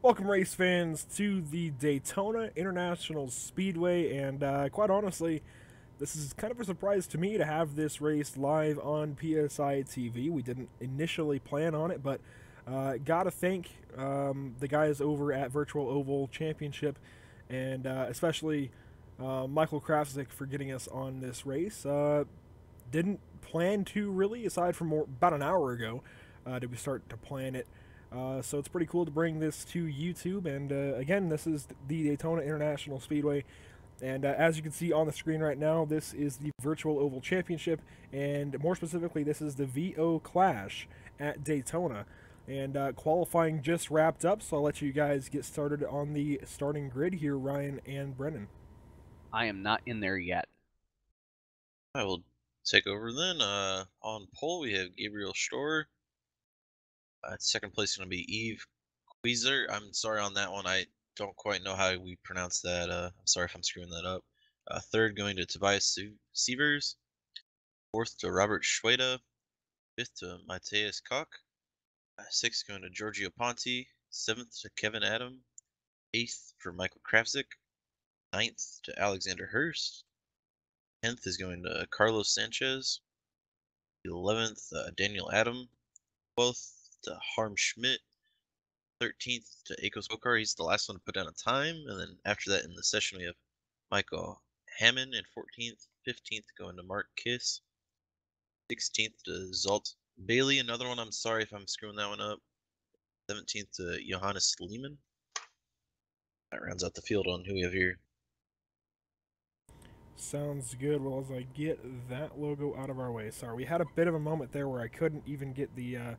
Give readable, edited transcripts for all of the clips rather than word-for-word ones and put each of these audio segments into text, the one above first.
Welcome, race fans, to the Daytona International Speedway, and quite honestly, this is kind of a surprise to me to have this race live on PSI TV. We didn't initially plan on it, but gotta thank the guys over at Virtual Oval Championship, and especially Michael Krafzik for getting us on this race. Didn't plan to really, aside from about an hour ago, did we start to plan it. So it's pretty cool to bring this to YouTube. And again, this is the Daytona International Speedway. And as you can see on the screen right now, this is the Virtual Oval Championship. And more specifically, this is the VO Clash at Daytona. And qualifying just wrapped up, so I'll let you guys get started on the starting grid here, Ryan and Brennan. I am not in there yet. I will take over then. On pole, we have Gabriel Storer. Second place is going to be Eve Queezer. I'm sorry on that one. I don't quite know how we pronounce that. I'm sorry if I'm screwing that up. Third going to Tobias Sievers. Fourth to Robert Schweda. Fifth to Matthias Koch. Sixth going to Giorgio Ponti. Seventh to Kevin Adam. Eighth for Michael Krafzik. Ninth to Alexander Hurst. 10th is going to Carlos Sanchez. 11th, Daniel Adam. 12th to Harm Schmidt. 13th to Akos Bokar. He's the last one to put down a time. And then after that in the session, we have Michael Hammond in 14th. 15th going to Mark Kiss. 16th to Zalt Bailey. Another one. I'm sorry if I'm screwing that one up. 17th to Johannes Lehman. That rounds out the field on who we have here. Sounds good. Well, as I get that logo out of our way. Sorry, we had a bit of a moment there where I couldn't even get the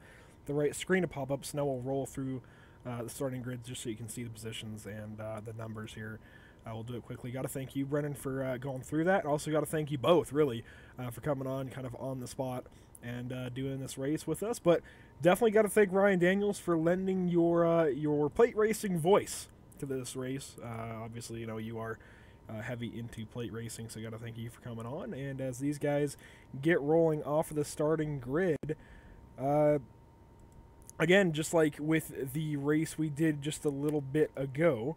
right screen to pop up, so now we'll roll through the starting grid just so you can see the positions and the numbers here. We'll do it quickly. Got to thank you, Brennan, for going through that. Also got to thank you both, really, for coming on kind of on the spot and doing this race with us. But definitely got to thank Ryan Daniels for lending your plate racing voice to this race. Obviously, you know, you are heavy into plate racing, so got to thank you for coming on. And as these guys get rolling off of the starting grid, again, just like with the race we did just a little bit ago,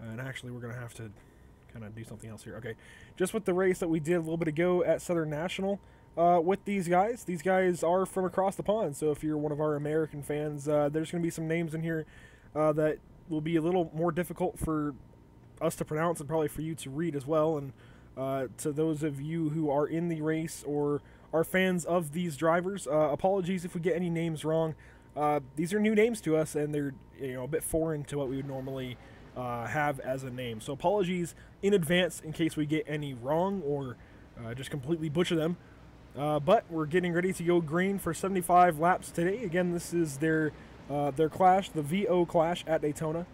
and actually we're going to have to kind of do something else here. Okay, just with the race that we did a little bit ago at Southern National with these guys are from across the pond, so if you're one of our American fans, there's going to be some names in here that will be a little more difficult for us to pronounce and probably for you to read as well. And to those of you who are in the race or are fans of these drivers, apologies if we get any names wrong. These are new names to us, and they're a bit foreign to what we would normally have as a name. So apologies in advance in case we get any wrong or just completely butcher them. But we're getting ready to go green for 75 laps today. Again, this is their clash, the VO Clash at Daytona.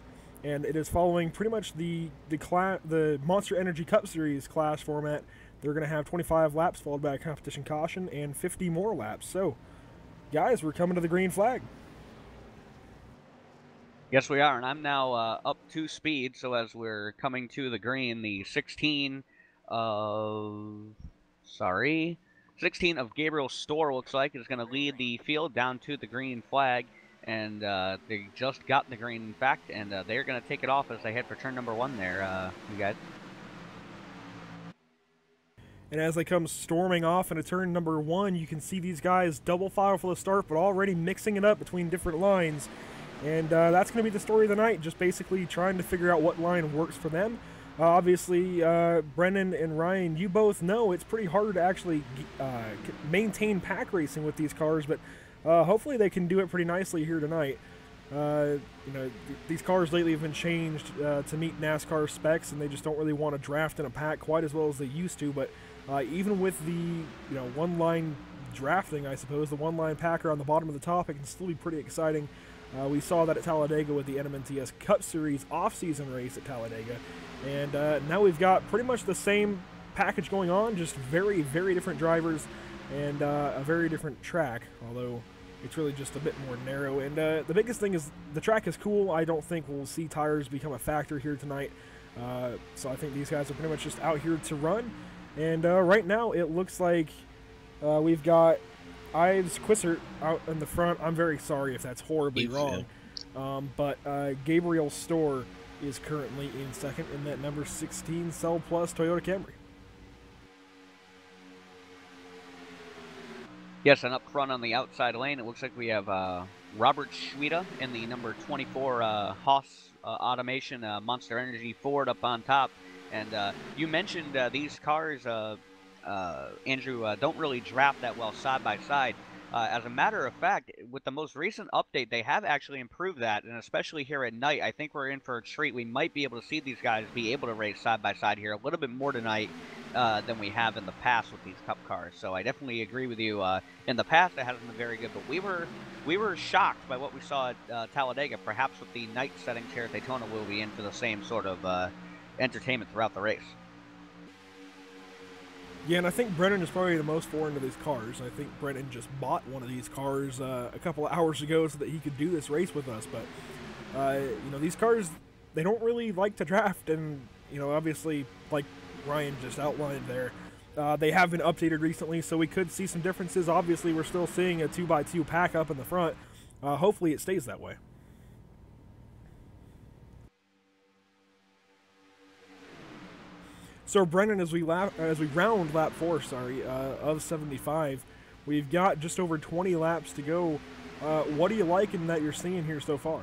And it is following pretty much the Monster Energy Cup Series clash format. They're going to have 25 laps followed by a competition caution and 50 more laps. So, guys, we're coming to the green flag. Yes, we are, and I'm now up 2 speed, so as we're coming to the green, the 16 of Gabriel Storer looks like is going to lead the field down to the green flag. And they just got the green, in fact, and they're going to take it off as they head for turn number 1 there, you guys. And as they come storming off into turn number 1, you can see these guys double file for the start, but already mixing it up between different lines. And that's going to be the story of the night, just basically trying to figure out what line works for them. Obviously, Brennan and Ryan, you both know it's pretty hard to actually maintain pack racing with these cars, but hopefully they can do it pretty nicely here tonight. These cars lately have been changed to meet NASCAR specs, and they just don't really want to draft in a pack quite as well as they used to. But even with the one-line drafting, I suppose, the one-line packer on the bottom of the top, it can still be pretty exciting. We saw that at Talladega with the NMNTS Cup Series off-season race at Talladega. And now we've got pretty much the same package going on, just very, very different drivers and a very different track, although it's really just a bit more narrow. And the biggest thing is the track is cool. I don't think we'll see tires become a factor here tonight. So I think these guys are pretty much just out here to run. And right now it looks like we've got Ives Quissert out in the front. I'm very sorry if that's horribly wrong. But Gabriel Storr is currently in second in that number 16 Cell Plus Toyota Camry. Yes, and up front on the outside lane, it looks like we have Robert Schweda in the number 24 Haas Automation Monster Energy Ford up on top. And you mentioned these cars, Andrew, don't really draft that well side by side. As a matter of fact, with the most recent update, they have actually improved that, and especially here at night, I think we're in for a treat. We might be able to see these guys be able to race side by side here a little bit more tonight than we have in the past with these Cup cars. So I definitely agree with you. In the past, it hasn't been very good, but we were shocked by what we saw at Talladega. Perhaps with the night settings here at Daytona, we'll be in for the same sort of entertainment throughout the race. Yeah, and I think Brennan is probably the most foreign to these cars. I think Brennan just bought one of these cars a couple of hours ago so that he could do this race with us. But, you know, these cars, they don't really like to draft. And, you know, obviously, like Ryan just outlined there, they have been updated recently, so we could see some differences. Obviously, we're still seeing a 2x2 pack up in the front. Hopefully it stays that way. So Brennan, as we round lap 4, of 75, we've got just over 20 laps to go. What are you liking that you're seeing here so far?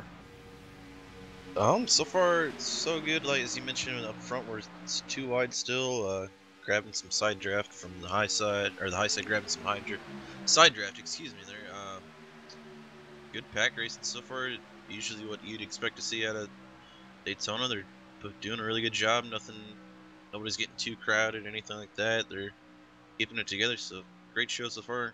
So far it's so good. Like as you mentioned up front, where it's too wide still. Grabbing some side draft from the high side, or the high side grabbing some side draft. Excuse me there. Good pack racing so far. Usually what you'd expect to see out of Daytona. They're doing a really good job. Nobody's getting too crowded or anything like that. They're keeping it together, so great show so far.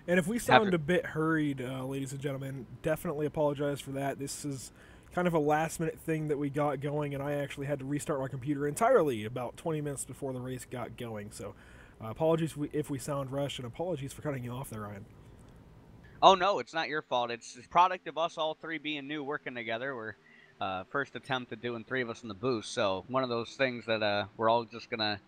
And if we sound a bit hurried, ladies and gentlemen, definitely apologize for that. This is kind of a last-minute thing that we got going, and I actually had to restart my computer entirely about 20 minutes before the race got going. So apologies if we sound rushed, and apologies for cutting you off there, Ryan. Oh, no, it's not your fault. It's a product of us all three being new, working together. We're first attempt at doing 3 of us in the booth, so one of those things that we're all just gonna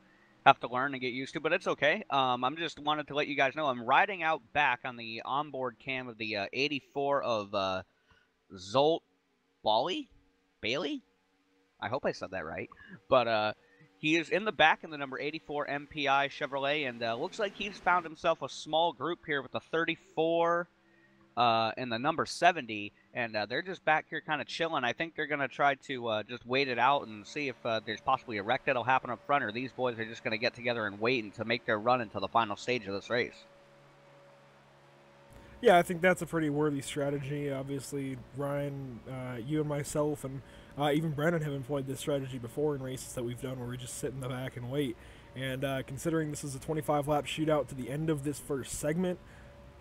have to learn and get used to, but it's okay. I'm just wanted to let you guys know I'm riding out back on the onboard cam of the 84 of Zolt Bailey. I hope I said that right, but he is in the back in the number 84 MPI Chevrolet, and looks like he's found himself a small group here with the 34 and the number 70, and they're just back here kind of chilling. I think they're going to try to just wait it out and see if there's possibly a wreck that'll happen up front, or these boys are just going to get together and wait and to make their run until the final stage of this race. Yeah, I think that's a pretty worthy strategy. Obviously, Ryan, you and myself, and even Brennan have employed this strategy before in races that we've done where we just sit in the back and wait. And considering this is a 25-lap shootout to the end of this first segment,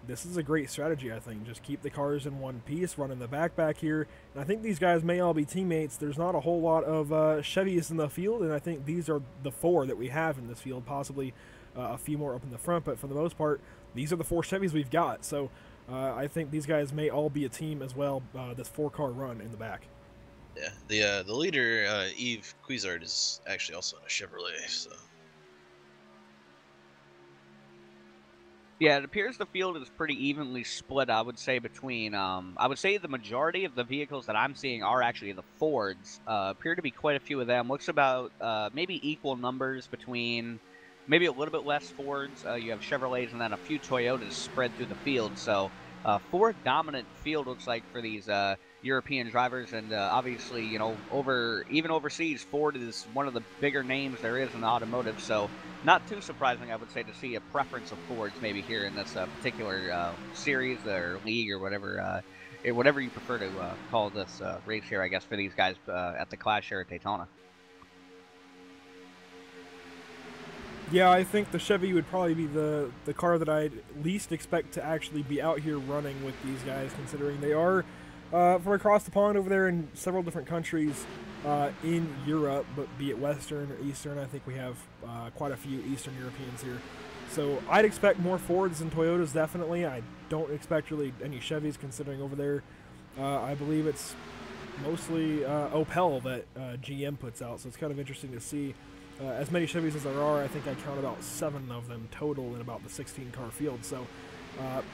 this is a great strategy, I think. Just keep the cars in one piece, run in the back here. And I think these guys may all be teammates. There's not a whole lot of Chevys in the field, and I think these are the 4 that we have in this field, possibly a few more up in the front. But for the most part, these are the 4 Chevys we've got. So I think these guys may all be a team as well, this 4-car run in the back. Yeah, the leader, Yves Cuizard, is actually also in a Chevrolet, so... Yeah, it appears the field is pretty evenly split, I would say, between, I would say the majority of the vehicles that I'm seeing are actually the Fords. Appear to be quite a few of them. Looks about maybe equal numbers between maybe a little bit less Fords. You have Chevrolets and then a few Toyotas spread through the field. So Ford dominant field looks like for these European drivers, and obviously, you know, even overseas, Ford is one of the bigger names there is in automotive, so not too surprising, I would say, to see a preference of Fords maybe here in this particular series or league or whatever you prefer to call this race here, I guess, for these guys at the Clash here at Daytona. Yeah, I think the Chevy would probably be the car that I'd least expect to actually be out here running with these guys, considering they are from across the pond over there in several different countries in Europe, but be it Western or Eastern. I think we have quite a few Eastern Europeans here. So I'd expect more Fords than Toyotas, definitely. I don't expect really any Chevys, considering over there I believe it's mostly Opel that GM puts out, so it's kind of interesting to see. As many Chevys as there are, I think I count about 7 of them total in about the 16-car field. So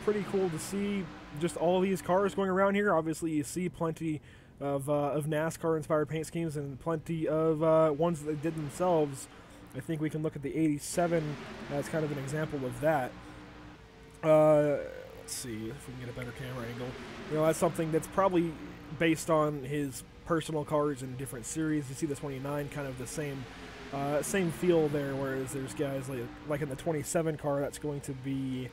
Pretty cool to see just all these cars going around here. Obviously, you see plenty of NASCAR-inspired paint schemes and plenty of ones that they did themselves. I think we can look at the 87 as kind of an example of that. Let's see if we can get a better camera angle. You know, that's something that's probably based on his personal cars in different series. You see the 29, kind of the same feel there, whereas there's guys like in the 27 car, that's going to be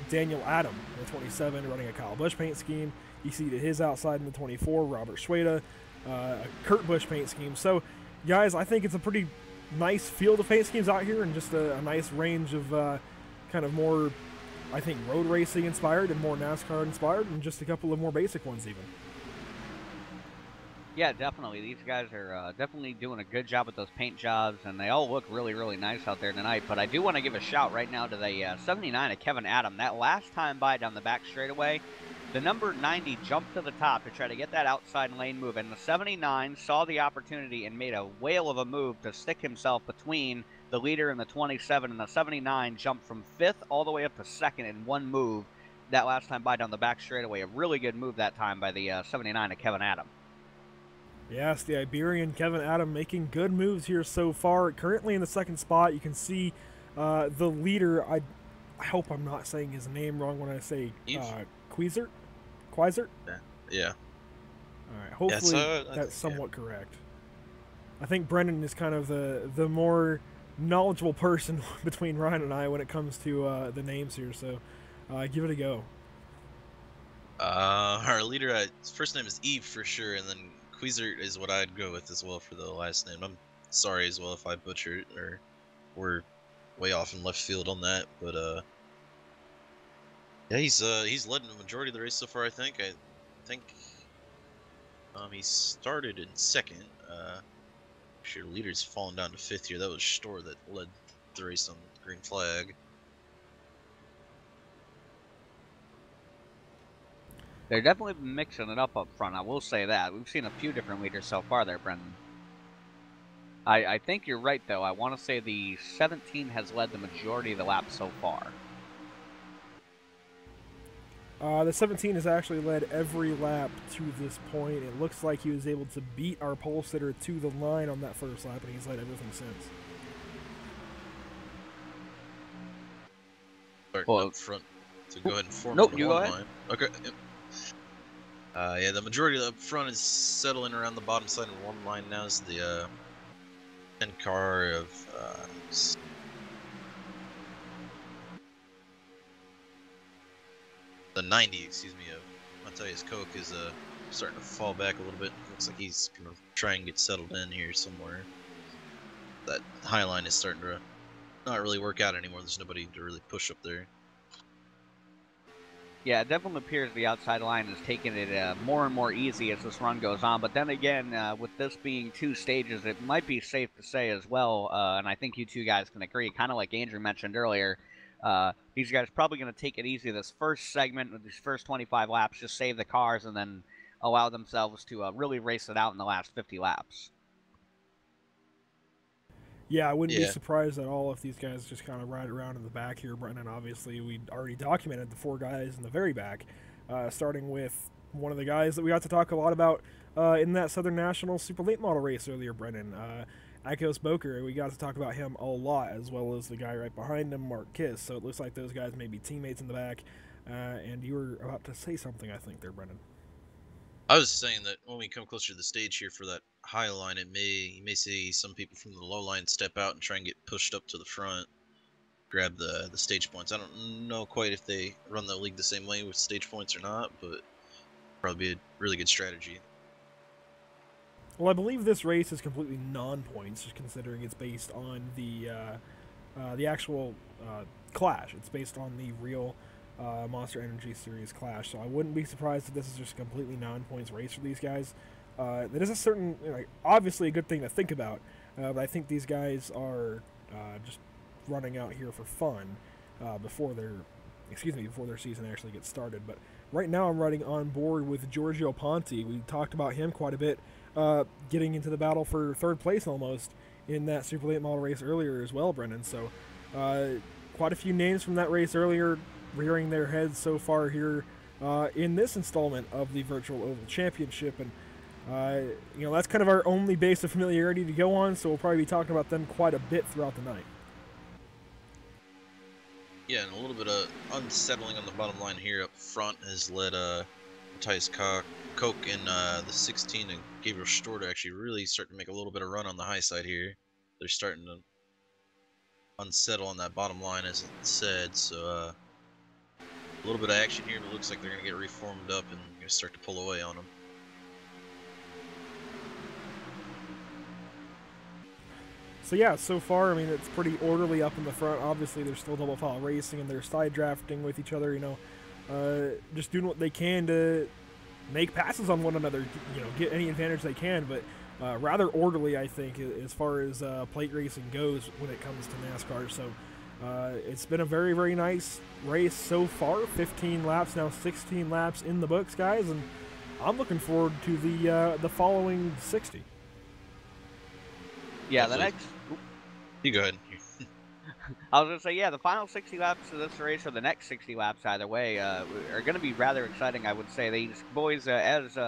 Daniel Adam in the 27 running a Kyle Busch paint scheme. You see to his outside in the 24, Robert Schweda, a Kurt Busch paint scheme. So, guys, I think it's a pretty nice field of paint schemes out here, and just a nice range of kind of more, I think, road racing inspired and more NASCAR inspired, and just a couple of more basic ones even. Yeah, definitely. These guys are definitely doing a good job with those paint jobs, and they all look really, really nice out there tonight. But I do want to give a shout right now to the 79 of Kevin Adam. That last time by down the back straightaway, the number 90 jumped to the top to try to get that outside lane move, and the 79 saw the opportunity and made a whale of a move to stick himself between the leader and the 27, and the 79 jumped from 5th all the way up to 2nd in one move that last time by down the back straightaway. A really good move that time by the 79 of Kevin Adam. Yes, the Iberian Kevin Adam making good moves here so far. Currently in the 2nd spot, you can see the leader. I hope I'm not saying his name wrong when I say Quizert? Yeah. All right. Hopefully that's somewhat correct. I think Brendan is kind of the more knowledgeable person between Ryan and I when it comes to the names here. So give it a go. Our leader, his first name is Eve for sure, and then Quizert is what I'd go with as well for the last name. I'm sorry as well if I butchered or we're way off in left field on that, but yeah, he's led the majority of the race so far. I think he started in 2nd. Sure, leader's fallen down to 5th here. That was Storr that led the race on the green flag. They're definitely mixing it up front, I will say that. We've seen a few different leaders so far there, Brendan. I think you're right, though. I want to say the 17 has led the majority of the laps so far. The 17 has actually led every lap to this point. It looks like he was able to beat our pole sitter to the line on that first lap, and he's led everything since. Starting up front to go ahead and form nope, the you one go ahead. line. Okay. Yep. Yeah, the majority of the front is settling around the bottom side of one line now. Is the 10 car of the 90, excuse me, of Matthias Koch is starting to fall back a little bit. Looks like he's gonna try and get settled in here somewhere. That high line is starting to not really work out anymore. There's nobody to really push up there. Yeah, it definitely appears the outside line is taking it more and more easy as this run goes on. But then again, with this being 2 stages, it might be safe to say as well, and I think you two guys can agree, kind of like Andrew mentioned earlier, these guys are probably going to take it easy this first segment with these first 25 laps, just save the cars, and then allow themselves to really race it out in the last 50 laps. Yeah, I wouldn't be surprised at all if these guys just kind of ride around in the back here, Brendan. Obviously, we already documented the 4 guys in the very back, starting with one of the guys that we got to talk a lot about in that Southern National Super Late Model race earlier, Brendan. Akos Boker, we got to talk about him a lot, as well as the guy right behind him, Mark Kiss. So it looks like those guys may be teammates in the back. And you were about to say something, I think, there, Brendan. I was saying that when we come closer to the stage here for that high line, you may see some people from the low line step out and try and get pushed up to the front, grab the stage points. I don't know quite if they run the league the same way with stage points or not, but probably be a really good strategy. Well, I believe this race is completely non-points, just considering it's based on the actual Clash. It's based on the real Monster Energy Series Clash, so I wouldn't be surprised if this is just a completely non-points race for these guys. That is a certain, obviously a good thing to think about, but I think these guys are just running out here for fun before their season actually gets started. But right now I'm riding on board with Giorgio Ponti. We talked about him quite a bit, getting into the battle for 3rd place almost in that Super Late Model race earlier as well, Brendan. So quite a few names from that race earlier rearing their heads so far here in this installment of the Virtual Oval Championship. And that's kind of our only base of familiarity to go on, so we'll probably be talking about them quite a bit throughout the night. Yeah, and a little bit of unsettling on the bottom line here up front has led Matthias Koch and the 16 and Gabriel Storr to actually really start to make a little bit of run on the high side here. They're starting to unsettle on that bottom line, as it said, so a little bit of action here, but it looks like they're going to get reformed up and going to start to pull away on them. So yeah, so far, I mean, it's pretty orderly up in the front. Obviously, they're still double file racing and they're side drafting with each other, just doing what they can to make passes on one another, get any advantage they can, but rather orderly, I think, as far as plate racing goes when it comes to NASCAR. So it's been a very, very nice race so far. 15 laps, now 16 laps in the books, guys, and I'm looking forward to the following 60. Yeah, the next... You go ahead. I was going to say, yeah, the final 60 laps of this race, or the next 60 laps either way, are going to be rather exciting, I would say. These boys, as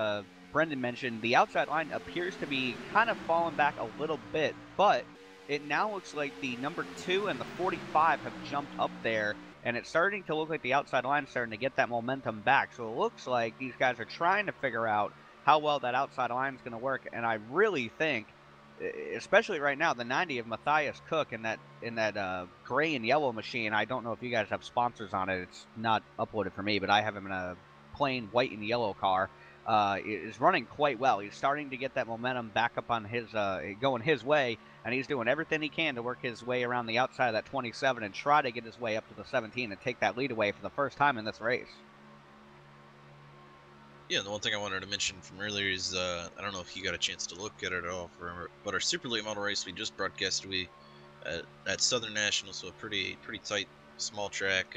Brendan mentioned, the outside line appears to be kind of falling back a little bit, but it now looks like the number 2 and the 45 have jumped up there, and it's starting to look like the outside line is starting to get that momentum back. So it looks like these guys are trying to figure out how well that outside line is going to work, and I really think, especially right now, the 90 of Matthias Koch in that gray and yellow machine. I don't know if you guys have sponsors on it. It's not uploaded for me, but I have him in a plain white and yellow car. Is running quite well. He's starting to get that momentum back up on his going his way, and he's doing everything he can to work his way around the outside of that 27 and try to get his way up to the 17 and take that lead away for the first time in this race. Yeah, the one thing I wanted to mention from earlier is, I don't know if you got a chance to look at it at all, but our Super Late Model race we just broadcasted at Southern National, so a pretty tight, small track.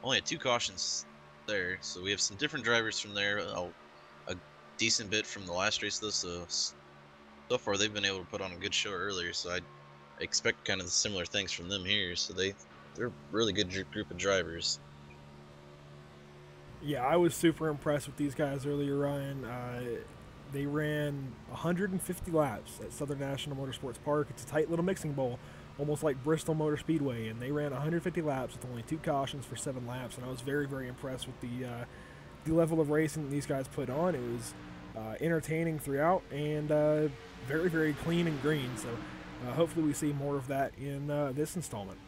Only had 2 cautions there, so we have some different drivers from there, a decent bit from the last race though, so far they've been able to put on a good show earlier, so I expect kind of similar things from them here, so they're a really good group of drivers. Yeah, I was super impressed with these guys earlier, Ryan. They ran 150 laps at Southern National Motorsports Park. It's a tight little mixing bowl, almost like Bristol Motor Speedway, and they ran 150 laps with only 2 cautions for 7 laps, and I was very, very impressed with the level of racing that these guys put on. It was entertaining throughout and very, very clean and green, so hopefully we see more of that in this installment.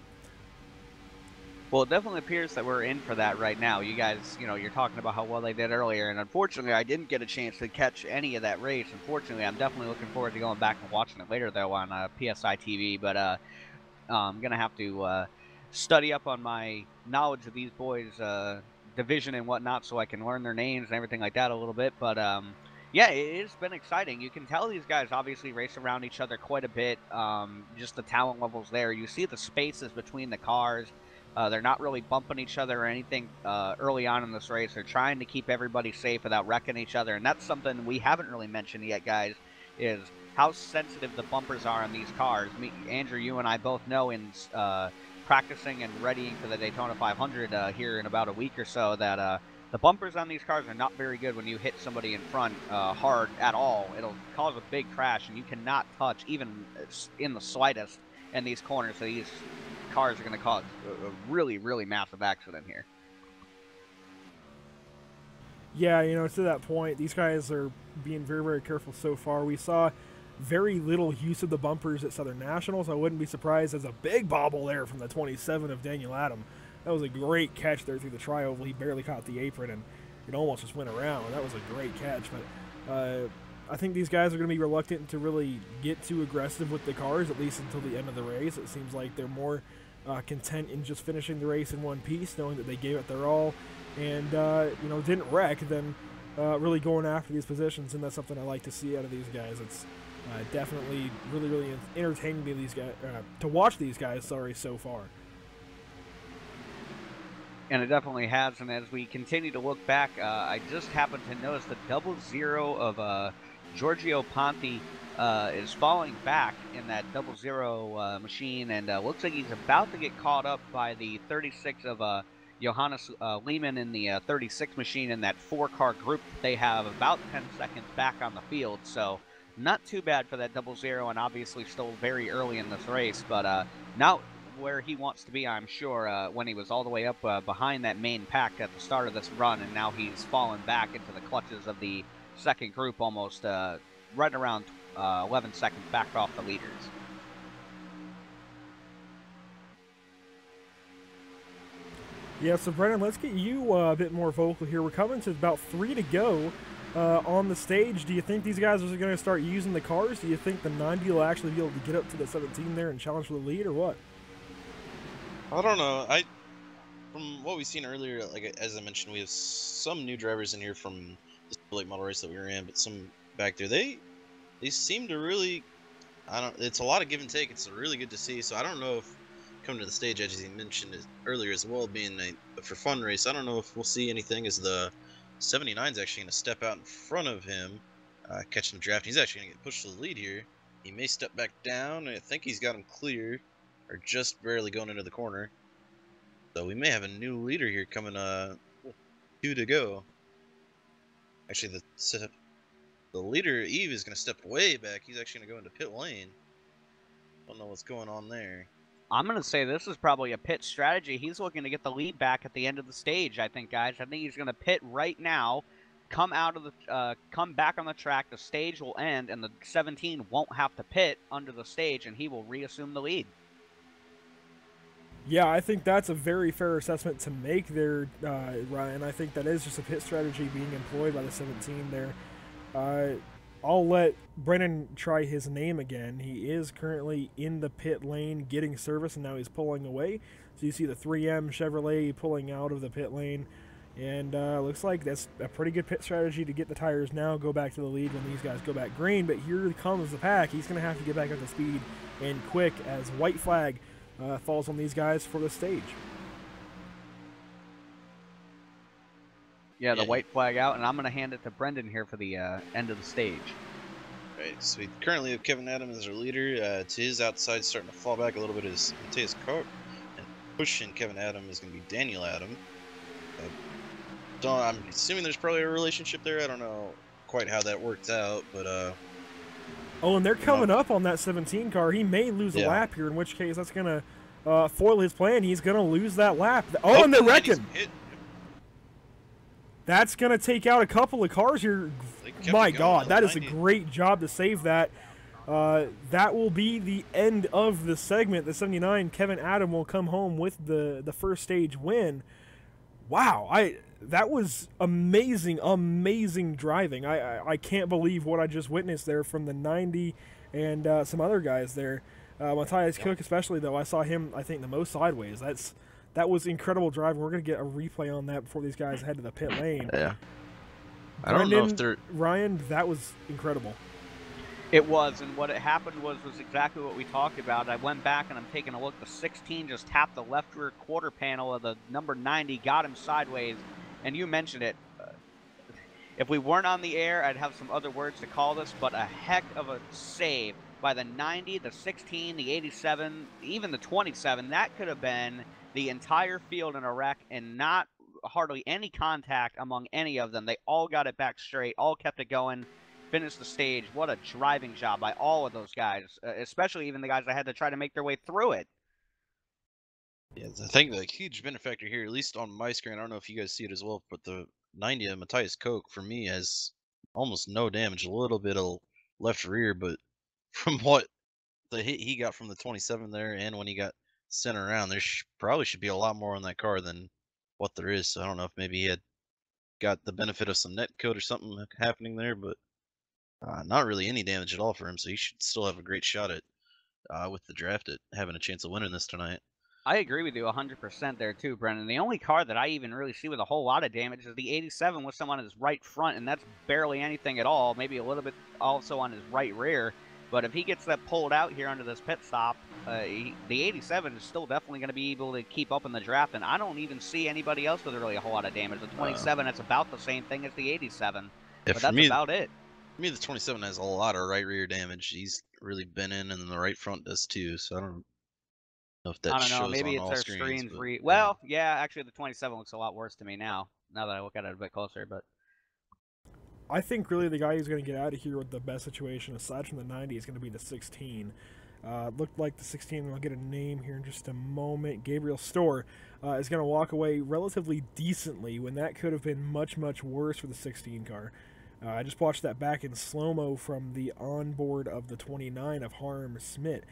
Well, it definitely appears that we're in for that right now. You guys, you're talking about how well they did earlier, and unfortunately, I didn't get a chance to catch any of that race. Unfortunately, I'm definitely looking forward to going back and watching it later, though, on PSI TV. But I'm going to have to study up on my knowledge of these boys' division and whatnot so I can learn their names and everything like that a little bit. But yeah, it's been exciting. You can tell these guys obviously race around each other quite a bit. Just the talent levels there. You see the spaces between the cars. They're not really bumping each other or anything early on in this race. They're trying to keep everybody safe without wrecking each other. And that's something we haven't really mentioned yet, guys, is how sensitive the bumpers are on these cars. Andrew, you and I both know in practicing and readying for the Daytona 500 here in about a week or so that the bumpers on these cars are not very good when you hit somebody in front hard at all. It'll cause a big crash, and you cannot touch even in the slightest in these corners. So these cars are going to cause a really, really massive accident here. Yeah, to that point, these guys are being very, very careful so far. We saw very little use of the bumpers at Southern National, so I wouldn't be surprised. There's a big bobble there from the 27 of Daniel Adam. That was a great catch there through the tri-oval. He barely caught the apron, and it almost just went around. That was a great catch, but I think these guys are going to be reluctant to really get too aggressive with the cars, at least until the end of the race. It seems like they're more content in just finishing the race in one piece, knowing that they gave it their all and didn't wreck, than really going after these positions. And that's something I like to see out of these guys. It's definitely really, really entertaining to watch these guys. So far. And it definitely has, and as we continue to look back, I just happened to notice the 00 of Giorgio Ponti is falling back in that 00 machine, and looks like he's about to get caught up by the 36 of Johannes Lehman in the 36 machine in that 4-car group. They have about 10 seconds back on the field, so not too bad for that 00, and obviously still very early in this race, but not where he wants to be, I'm sure, when he was all the way up behind that main pack at the start of this run, and now he's fallen back into the clutches of the second group, almost right around 11 seconds back off the leaders. Yeah, so Brennan, let's get you a bit more vocal here. We're coming to about 3 to go on the stage. Do you think these guys are going to start using the cars? Do you think the 90 will actually be able to get up to the 17 there and challenge for the lead, or what? I don't know. From what we've seen earlier, like as I mentioned, we have some new drivers in here from the late model race that we were in, but some back there. They seem to really, it's a lot of give and take. It's really good to see. So I don't know if coming to the stage, as he mentioned earlier as well, being a for fun race, I don't know if we'll see anything as the 79 is actually going to step out in front of him, catching the draft. He's actually going to get pushed to the lead here. He may step back down. I think he's got him clear, or just barely going into the corner. So we may have a new leader here coming, 2 to go. Actually, the leader, Eve, is going to step way back. He's actually going to go into pit lane. Don't know what's going on there. I'm going to say this is probably a pit strategy. He's looking to get the lead back at the end of the stage, I think, guys. I think he's going to pit right now, come back on the track. The stage will end, and the 17 won't have to pit under the stage, and he will reassume the lead. Yeah, I think that's a very fair assessment to make there, Ryan. I think that is just a pit strategy being employed by the 17 there. I'll let Brennan try his name again. He is currently in the pit lane getting service, and now he's pulling away. So you see the 3M Chevrolet pulling out of the pit lane. And looks like that's a pretty good pit strategy to get the tires now, go back to the lead when these guys go back green. But here comes the pack. He's going to have to get back up to speed and quick as white flag falls on these guys for the stage. Yeah, the white flag out, and I'm going to hand it to Brendan here for the end of the stage. Right, so we currently have Kevin Adams as our leader. To his outside, starting to fall back a little bit is Mateus Koch, and pushing Kevin Adams is going to be Daniel Adam. I'm assuming there's probably a relationship there. I don't know quite how that worked out, but oh, and they're coming up on that 17 car. He may lose a lap here, in which case that's going to foil his plan. He's going to lose that lap. Oh, and they're wrecking. That's going to take out a couple of cars here. My God, that is a great job to save that. That will be the end of the segment. The 79, Kevin Adam, will come home with the first stage win. Wow, that was amazing, amazing driving. I can't believe what I just witnessed there from the 90 and some other guys there. Mateus Koch especially, though, I saw him, I think, the most sideways. That was incredible driving. We're going to get a replay on that before these guys head to the pit lane. Yeah. I don't know if they're... Ryan, that was incredible. It was, and what happened was exactly what we talked about. I went back and I'm taking a look. The 16 just tapped the left rear quarter panel of the number 90, got him sideways, and you mentioned it. If we weren't on the air, I'd have some other words to call this, but a heck of a save by the 90, the 16, the 87, even the 27. That could have been the entire field in a wreck, and not hardly any contact among any of them. They all got it back straight, all kept it going, finished the stage. What a driving job by all of those guys, especially even the guys that had to try to make their way through it. Yeah, I think the huge benefactor here, at least on my screen, I don't know if you guys see it as well, but the 90 of Mateus Koch, for me, has almost no damage, a little bit of left rear, but from what the hit he got from the 27 there, and when he got sent around, there probably should be a lot more on that car than what there is. So I don't know if maybe he had got the benefit of some net code or something happening there, but not really any damage at all for him. So he should still have a great shot at with the draft at having a chance of winning this tonight. I agree with you 100% there too, Brendan. The only car that I even really see with a whole lot of damage is the 87 with someone on his right front, and that's barely anything at all. Maybe a little bit also on his right rear. But if he gets that pulled out here under this pit stop, the 87 is still definitely going to be able to keep up in the draft, and I don't even see anybody else with really a whole lot of damage. The 27, that's about the same thing as the 87, yeah, but that's about it. For me, the 27 has a lot of right rear damage. He's really been in, and the right front does too, so I don't know know if that I don't know. shows Maybe on it's all our screens. screens. But, Well, yeah, actually, the 27 looks a lot worse to me now. Now that I look at it a bit closer, but I think really the guy who's going to get out of here with the best situation, aside from the 90, is going to be the 16. Looked like the 16, and I'll get a name here in just a moment. Gabriel Storr is going to walk away relatively decently when that could have been much, much worse for the 16 car. I just watched that back in slow-mo from the onboard of the 29 of Harm Smith,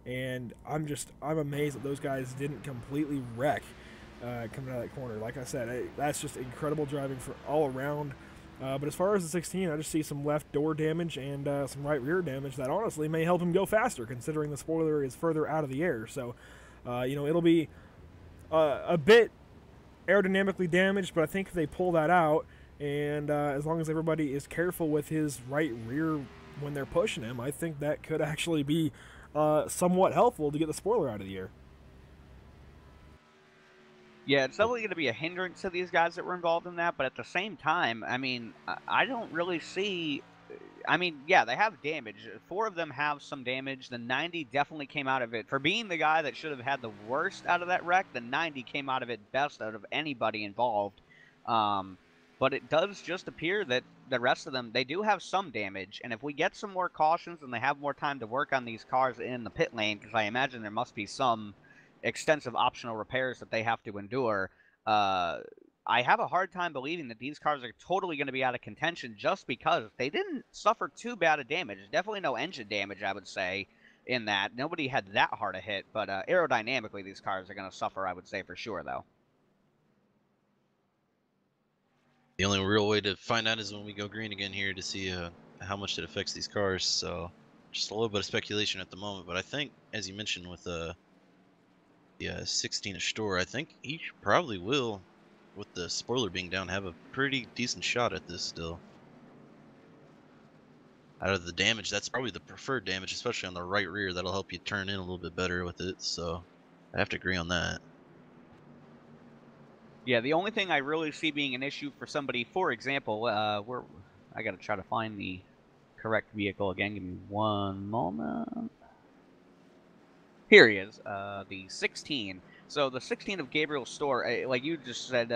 and I'm amazed that those guys didn't completely wreck coming out of that corner. Like I said, that's just incredible driving for all around. But as far as the 16, I just see some left door damage and some right rear damage that honestly may help him go faster, considering the spoiler is further out of the air. So, it'll be a bit aerodynamically damaged, but I think if they pull that out, and as long as everybody is careful with his right rear when they're pushing him, I think that could actually be somewhat helpful to get the spoiler out of the air. yeah, it's definitely going to be a hindrance to these guys that were involved in that. But at the same time, I mean, I don't really see. I mean, yeah, they have damage. 4 of them have some damage. The 90 definitely came out of it. For being the guy that should have had the worst out of that wreck, the 90 came out of it best out of anybody involved. But it does just appear that the rest of them, they do have some damage. And if we get some more cautions and they have more time to work on these cars in the pit lane, because I imagine there must be some extensive optional repairs that they have to endure, I have a hard time believing that these cars are totally going to be out of contention just because they didn't suffer too bad of damage. Definitely no engine damage, I would say, in that. Nobody had that hard a hit, but aerodynamically, these cars are going to suffer, I would say, for sure, though. the only real way to find out is when we go green again here to see how much it affects these cars. So just a little bit of speculation at the moment. But I think, as you mentioned with the 16 of Store, I think he probably will, with the spoiler being down, have a pretty decent shot at this still. Out of the damage, that's probably the preferred damage, especially on the right rear. That'll help you turn in a little bit better with it, so I have to agree on that. Yeah, the only thing I really see being an issue for somebody, for example, I got to try to find the correct vehicle again. Give me one moment. Here he is, the 16. So the 16 of Gabriel Storr, like you just said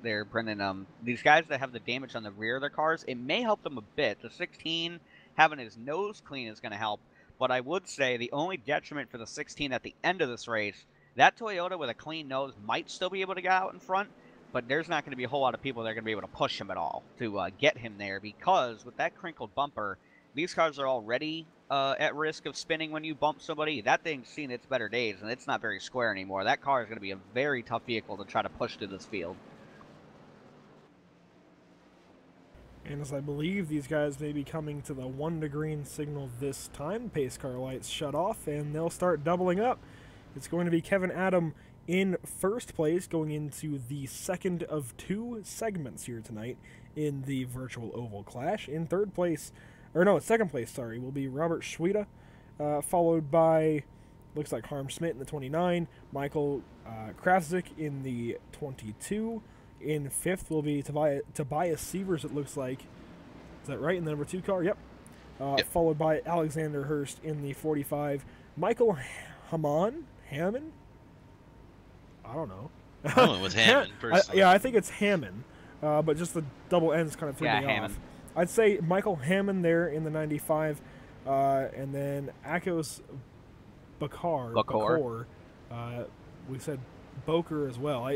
there, Brendan, these guys that have the damage on the rear of their cars, it may help them a bit. The 16 having his nose clean is going to help, but I would say the only detriment for the 16 at the end of this race, that Toyota with a clean nose might still be able to get out in front, but there's not going to be a whole lot of people that are going to be able to push him at all to get him there, because with that crinkled bumper, these cars are already at risk of spinning when you bump somebody. That thing's seen its better days, and it's not very square anymore. That car is going to be a very tough vehicle to try to push through this field. And as I believe these guys may be coming to the 1 to green signal this time, pace car lights shut off, and they'll start doubling up. It's going to be Kevin Adam in first place, going into the second of 2 segments here tonight in the virtual oval clash. In third place, or no, second place, sorry, will be Robert Schweda, followed by, looks like Harm Smith in the 29, Michael Krafzik in the 22. In fifth will be Tobias Sievers, it looks like. Is that right? In the number 2 car? Yep. Yep. Followed by Alexander Hurst in the 45. Michael Hammond? I don't know. I went with Hammond, personally. I think it's Hammond, but just the double N's kind of threw me Hammond. off. I'd say Michael Hammond there in the 95, and then Akos Bakar. We said Boker as well.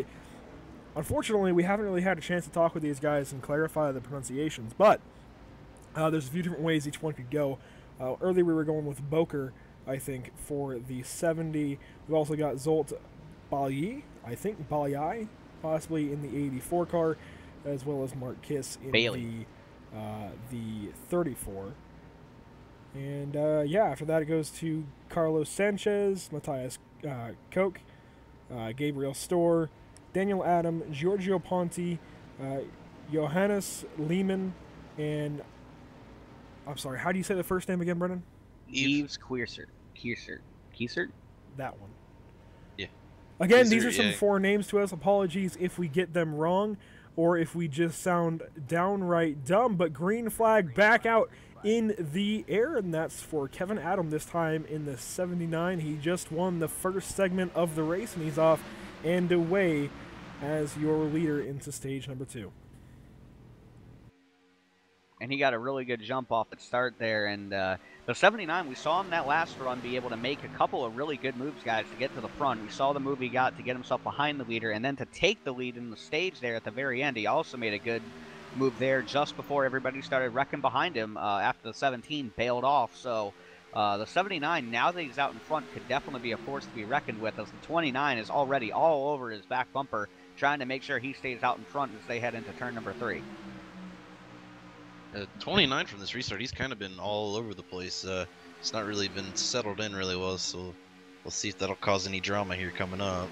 Unfortunately, we haven't really had a chance to talk with these guys and clarify the pronunciations, but there's a few different ways each one could go. Earlier we were going with Boker, I think, for the 70. We've also got Zolt Balyai, possibly in the 84 car, as well as Mark Kiss in the 34. And after that it goes to Carlos Sanchez, Matthias Koch, Gabriel Storr, Daniel Adam, Giorgio Ponti, Johannes Lehman, and I'm sorry, how do you say the first name again, Brennan? Yves Kiesert. That one. Yeah. Again, these are some foreign names to us. Apologies if we get them wrong. or if we just sound downright dumb. But green flag back out in the air, and that's for Kevin Adam this time in the 79. He just won the first segment of the race, and he's off and away as your leader into stage number 2. And he got a really good jump off at start there. And the 79, we saw him that last run be able to make a couple of really good moves, guys, to get to the front. We saw the move he got to get himself behind the leader, and then to take the lead in the stage there at the very end. He also made a good move there just before everybody started wrecking behind him after the 17 bailed off. So the 79, now that he's out in front, could definitely be a force to be reckoned with, as the 29 is already all over his back bumper, trying to make sure he stays out in front as they head into turn number 3. 29 from this restart, he's kind of been all over the place. It's not really been settled in really well, so we'll see if that'll cause any drama here coming up.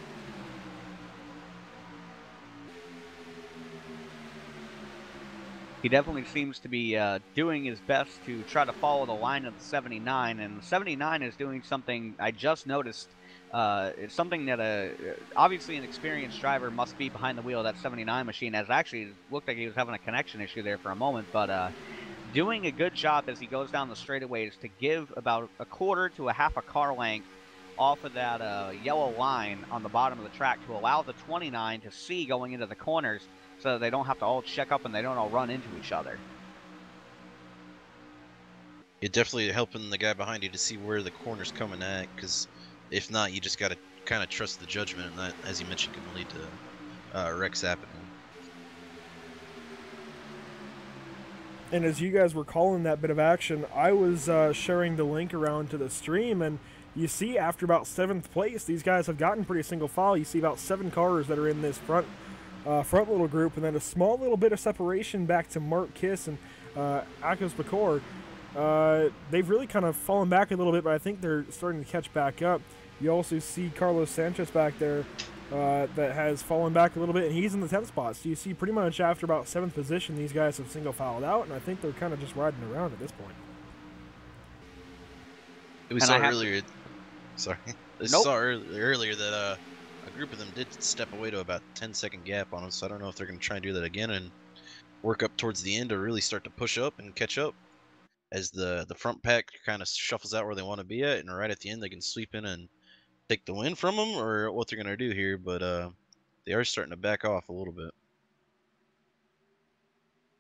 He definitely seems to be doing his best to try to follow the line of the 79, and the 79 is doing something I just noticed. It's something that obviously an experienced driver must be behind the wheel of that 79 machine, as actually looked like he was having a connection issue there for a moment, but doing a good job as he goes down the straightaways to give about a quarter to a half a car length off of that yellow line on the bottom of the track to allow the 29 to see going into the corners, so that they don't have to all check up and they don't all run into each other. It definitely helping the guy behind you to see where the corner's coming at, because if not, you just got to kind of trust the judgment, and that, as you mentioned, can lead to wrecks happening. And as you guys were calling that bit of action, I was sharing the link around to the stream, and you see after about 7th place, these guys have gotten pretty single file. You see about 7 cars that are in this front little group, and then a small little bit of separation back to Mark Kiss and Akos Bakor. They've really kind of fallen back a little bit, but I think they're starting to catch back up. You also see Carlos Sanchez back there that has fallen back a little bit, and he's in the 10th spot. So you see pretty much after about 7th position, these guys have single filed out, and I think they're kind of just riding around at this point. We saw earlier. Sorry, saw earlier that a group of them did step away to about 10-second gap on them. So I don't know if they're going to try and do that again and work up towards the end to really start to push up and catch up, as the front pack kind of shuffles out where they want to be at, and right at the end they can sweep in and take the win from them, or what they're going to do here. But they are starting to back off a little bit.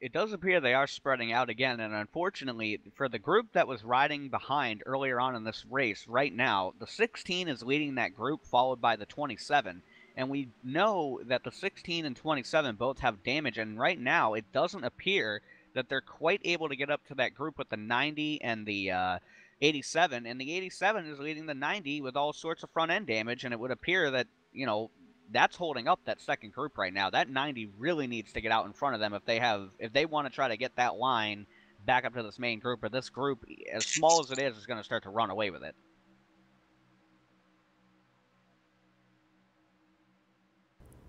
It does appear they are spreading out again, and unfortunately for the group that was riding behind earlier on in this race, right now the 16 is leading that group, followed by the 27, and we know that the 16 and 27 both have damage, and right now it doesn't appear that they're quite able to get up to that group with the 90 and the 87, and the 87 is leading the 90 with all sorts of front end damage, and it would appear that, you know, that's holding up that second group right now. That 90 really needs to get out in front of them if they want to try to get that line back up to this main group, or this group, as small as it is going to start to run away with it.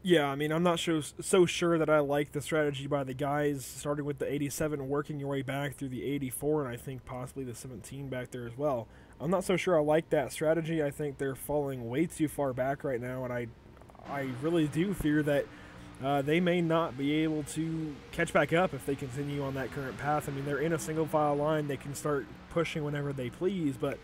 Yeah, I mean, I'm not so sure that I like the strategy by the guys, starting with the 87, working your way back through the 84, and I think possibly the 17 back there as well. I'm not so sure I like that strategy. I think they're falling way too far back right now, and I really do fear that they may not be able to catch back up if they continue on that current path. I mean, they're in a single file line. They can start pushing whenever they please, but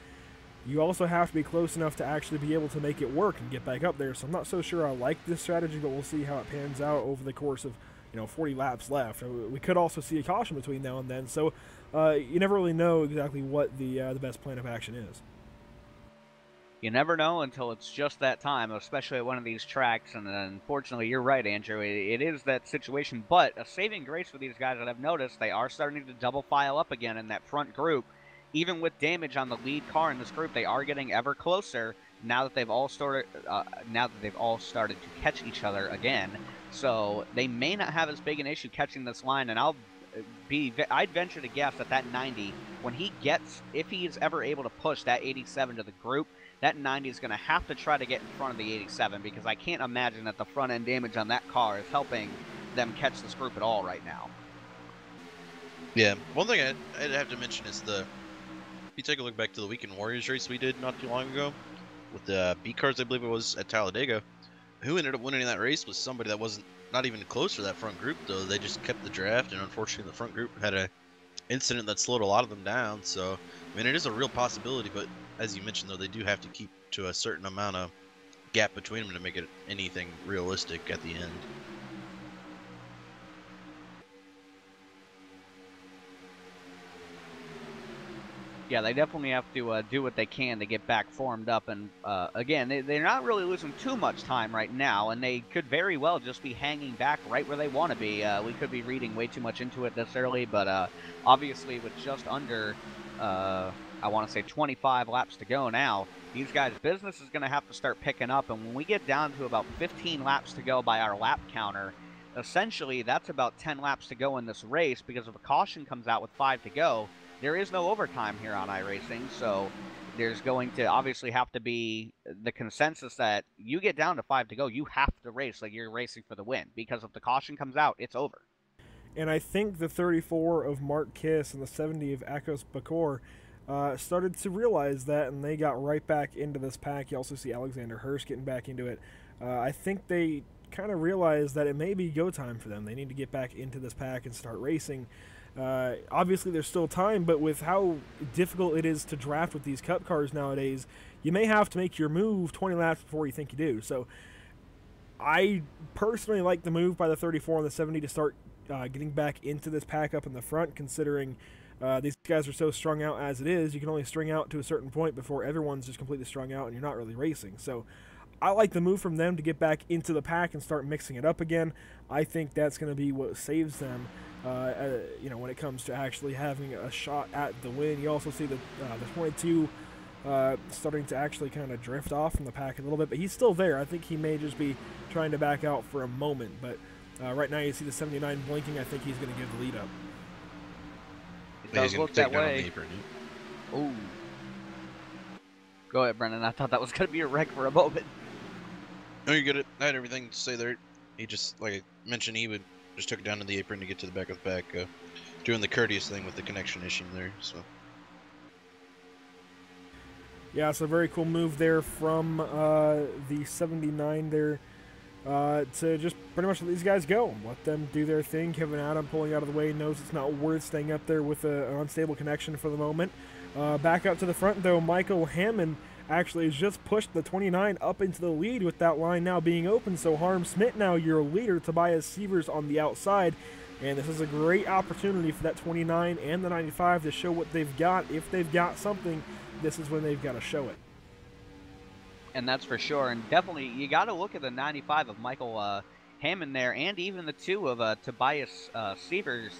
you also have to be close enough to actually be able to make it work and get back up there. So I'm not so sure I like this strategy, but we'll see how it pans out over the course of 40 laps left. We could also see a caution between now and then, so you never really know exactly what the best plan of action is. You never know until it's just that time, especially at one of these tracks, and unfortunately, you're right, Andrew. It is that situation, but a saving grace for these guys that I've noticed, they are starting to double file up again in that front group. Even with damage on the lead car in this group, they are getting ever closer now that they've all started to catch each other again. So they may not have as big an issue catching this line, and I'd venture to guess that 90, if he is ever able to push that 87 to the group, that 90 is going to have to try to get in front of the 87, because I can't imagine that the front end damage on that car is helping them catch this group at all right now. Yeah, one thing I'd have to mention is if you take a look back to the Weekend Warriors race we did not too long ago with the B cars, I believe it was at Talladega, who ended up winning that race was somebody that wasn't not even close to that front group, though. They just kept the draft, and unfortunately, the front group had a incident that slowed a lot of them down. So, I mean, it is a real possibility, but as you mentioned, though, they do have to keep to a certain amount of gap between them to make it anything realistic at the end. Yeah, they definitely have to do what they can to get back formed up. And again, they're not really losing too much time right now, and they could very well just be hanging back right where they want to be. We could be reading way too much into it this early, but obviously with just under, I want to say 25 laps to go now, these guys' business is going to have to start picking up. And when we get down to about 15 laps to go by our lap counter, essentially that's about 10 laps to go in this race, because if a caution comes out with 5 to go, there is no overtime here on iRacing, so there's going to obviously have to be the consensus that you get down to 5 to go, you have to race like you're racing for the win, because if the caution comes out, it's over. And I think the 34 of Mark Kiss and the 70 of Akos Bakor started to realize that, and they got right back into this pack. You also see Alexander Hurst getting back into it. I think they kind of realized that it may be go time for them. They need to get back into this pack and start racing. Obviously, there's still time, but with how difficult it is to draft with these Cup cars nowadays, you may have to make your move 20 laps before you think you do. So I personally like the move by the 34 and the 70 to start getting back into this pack up in the front, considering these guys are so strung out as it is. You can only string out to a certain point before everyone's just completely strung out and you're not really racing. So I like the move from them to get back into the pack and start mixing it up again. I think that's going to be what saves them, when it comes to actually having a shot at the win. You also see the 22 starting to actually kind of drift off from the pack a little bit, but he's still there. I think he may just be trying to back out for a moment, but right now you see the 79 blinking. I think he's going to give the lead up. It does look that way. Ooh. Go ahead, Brendan. I thought that was going to be a wreck for a moment. No, you get it. I had everything to say there. He just, like I mentioned, he just took it down to the apron to get to the back of the pack, doing the courteous thing with the connection issue there. So. Yeah, it's a very cool move there from the 79 there to just pretty much let these guys go. Let them do their thing. Kevin Adam pulling out of the way, knows it's not worth staying up there with an unstable connection for the moment. Back up to the front, though, Michael Hammond actually has just pushed the 29 up into the lead with that line now being open. So Harm Smith now your leader, Tobias Sievers on the outside. And this is a great opportunity for that 29 and the 95 to show what they've got. If they've got something, this is when they've got to show it. And that's for sure. And definitely, you got to look at the 95 of Michael Hammond there, and even the 2 of Tobias Sievers.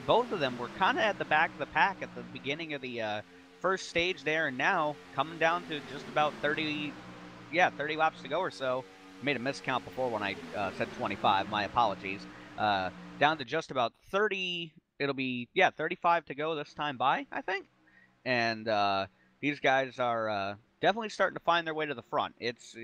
Both of them were kind of at the back of the pack at the beginning of the first stage there, and now coming down to just about 30 laps to go or so. Made a miscount before when I said 25. My apologies. Down to just about 30. It'll be 35 to go this time by, I think. And these guys are definitely starting to find their way to the front. It's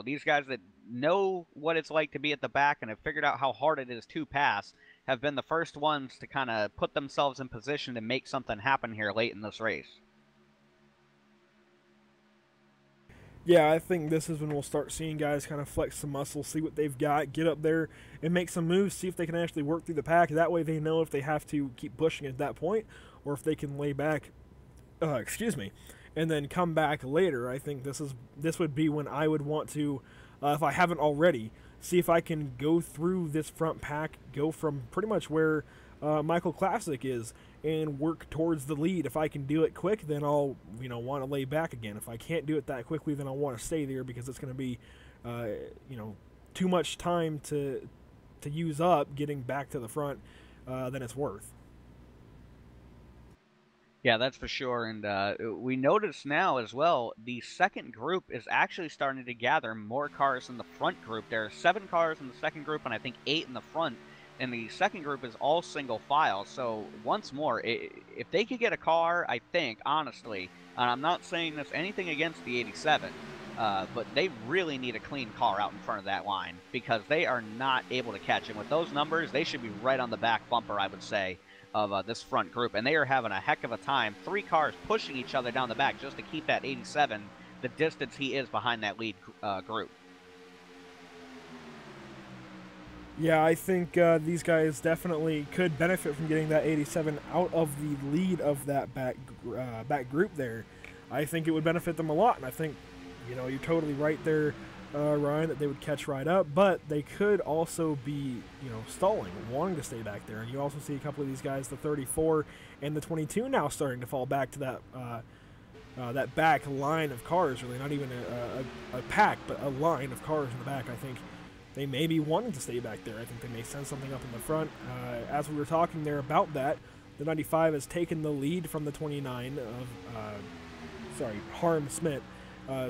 these guys that know what it's like to be at the back and have figured out how hard it is to pass have been the first ones to kind of put themselves in position to make something happen here late in this race. Yeah, I think this is when we'll start seeing guys kind of flex some muscle, see what they've got, get up there and make some moves, see if they can actually work through the pack. That way they know if they have to keep pushing at that point or if they can lay back, and then come back later. I think this would be when I would want to, if I haven't already, see if I can go through this front pack, go from pretty much where Michael Classic is, and work towards the lead. If I can do it quick, then I'll want to lay back again. If I can't do it that quickly, then I'll want to stay there because it's going to be too much time to use up getting back to the front than it's worth. Yeah, that's for sure. And we notice now as well, the second group is actually starting to gather more cars than the front group. There are 7 cars in the second group and I think 8 in the front. And the second group is all single file. So once more, if they could get a car, I think, honestly, and I'm not saying this anything against the 87, but they really need a clean car out in front of that line because they are not able to catch him. With those numbers, they should be right on the back bumper, I would say, of this front group. And they are having a heck of a time. 3 cars pushing each other down the back just to keep that 87 the distance he is behind that lead group. Yeah, I think these guys definitely could benefit from getting that 87 out of the lead of that back group there. I think it would benefit them a lot, and I think, you know, you're totally right there, Ryan, that they would catch right up, but they could also be, you know, stalling, wanting to stay back there. And you also see a couple of these guys, the 34 and the 22, now starting to fall back to that back line of cars, really, not even a pack, but a line of cars in the back. I think they may be wanting to stay back there. I think they may send something up in the front. As we were talking there about that, the 95 has taken the lead from the 29 of, Harm Smith.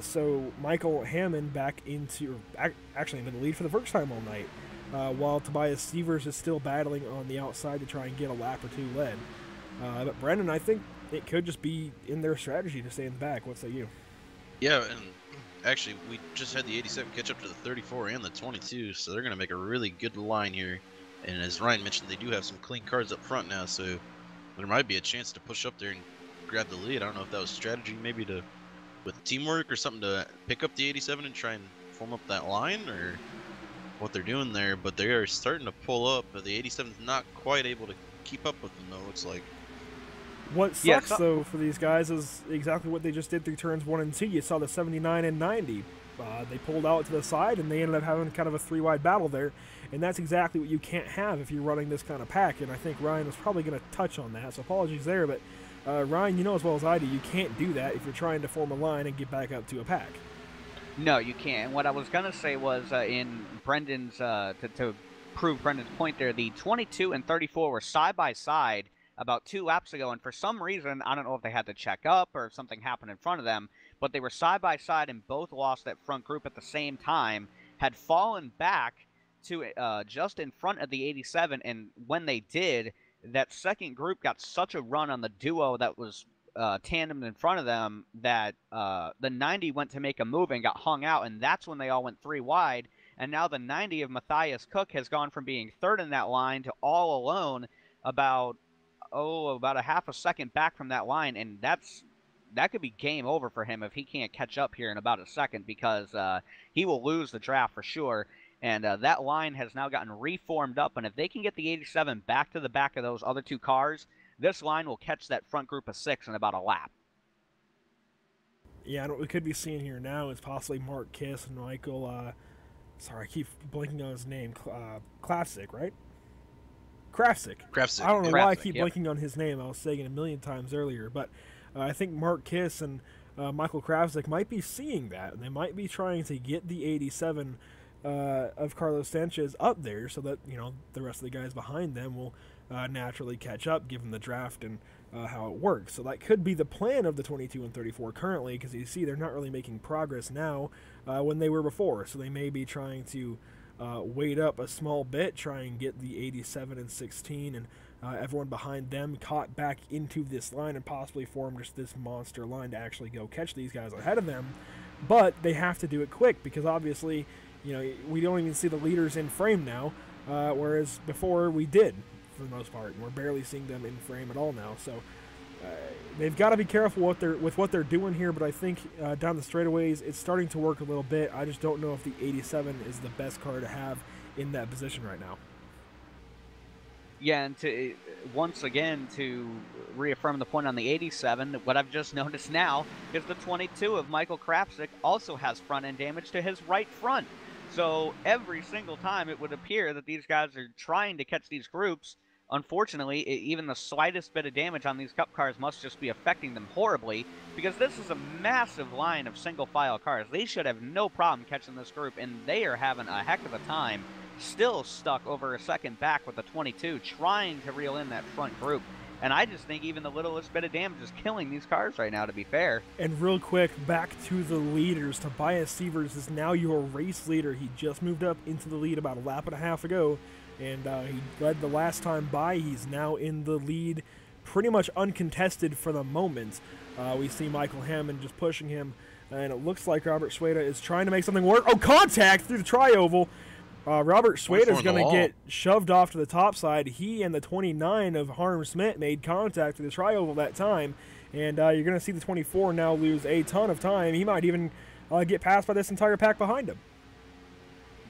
So Michael Hammond back into, actually in the lead for the first time all night, while Tobias Severs is still battling on the outside to try and get a lap or two led. But Brendan, I think it could just be in their strategy to stay in the back. What say you? Yeah, and actually, we just had the 87 catch up to the 34 and the 22, so they're going to make a really good line here. And as Ryan mentioned, they do have some clean cars up front now, so there might be a chance to push up there and grab the lead. I don't know if that was strategy, maybe with teamwork or something to pick up the 87 and try and form up that line, or what they're doing there, but they are starting to pull up. But the 87's not quite able to keep up with them, though, it looks like. What sucks, though, for these guys is exactly what they just did through turns 1 and 2. You saw the 79 and 90. They pulled out to the side, and they ended up having kind of a three-wide battle there. And that's exactly what you can't have if you're running this kind of pack. And I think Ryan was probably going to touch on that, so apologies there. But, Ryan, you know as well as I do, you can't do that if you're trying to form a line and get back up to a pack. No, you can't. And what I was going to say was in Brendan's, to prove Brendan's point there, the 22 and 34 were side-by-side about 2 laps ago, and for some reason, I don't know if they had to check up or if something happened in front of them, but they were side-by-side and both lost that front group at the same time, had fallen back to just in front of the 87, and when they did, that second group got such a run on the duo that was tandem in front of them that the 90 went to make a move and got hung out, and that's when they all went 3 wide, and now the 90 of Matthias Cook has gone from being third in that line to all alone about a half a second back from that line, and that could be game over for him if he can't catch up here in about a second, because he will lose the draft for sure. And that line has now gotten reformed up, and if they can get the 87 back to the back of those other 2 cars, this line will catch that front group of 6 in about a lap. Yeah, and what we could be seeing here now is possibly Mark Kiss and Michael, sorry, I keep blinking on his name, Classic, right? Krafsic. I don't know why I keep blinking on his name. I was saying it a million times earlier, but I think Mark Kiss and Michael Krafsic might be seeing that, and they might be trying to get the 87 of Carlos Sanchez up there so that, you know, the rest of the guys behind them will naturally catch up given the draft and how it works. So that could be the plan of the 22 and 34 currently, because you see they're not really making progress now when they were before, so they may be trying to wait up a small bit, try and get the 87 and 16 and everyone behind them caught back into this line and possibly form just this monster line to actually go catch these guys ahead of them. But they have to do it quick, because obviously, you know, we don't even see the leaders in frame now, whereas before we did for the most part, and we're barely seeing them in frame at all now. So they've got to be careful with what they're doing here, but I think down the straightaways it's starting to work a little bit. I just don't know if the 87 is the best car to have in that position right now. Yeah, and to once again to reaffirm the point on the 87, what I've just noticed now is the 22 of Michael Krafsic also has front end damage to his right front. So every single time it would appear that these guys are trying to catch these groups, unfortunately, even the slightest bit of damage on these Cup cars must just be affecting them horribly, because this is a massive line of single-file cars. They should have no problem catching this group, and they are having a heck of a time, still stuck over a second back with the 22, trying to reel in that front group. And I just think even the littlest bit of damage is killing these cars right now, to be fair. And real quick, back to the leaders. Tobias Severs is now your race leader. He just moved up into the lead about a lap and a half ago, and he led the last time by. He's now in the lead pretty much uncontested for the moment. We see Michael Hammond just pushing him, and it looks like Robert Sueda is trying to make something work. Oh, contact through the tri-oval. Robert Sueda is going to get shoved off to the top side. He and the 29 of Harm Smith made contact through the tri-oval that time, and you're going to see the 24 now lose a ton of time. He might even get passed by this entire pack behind him.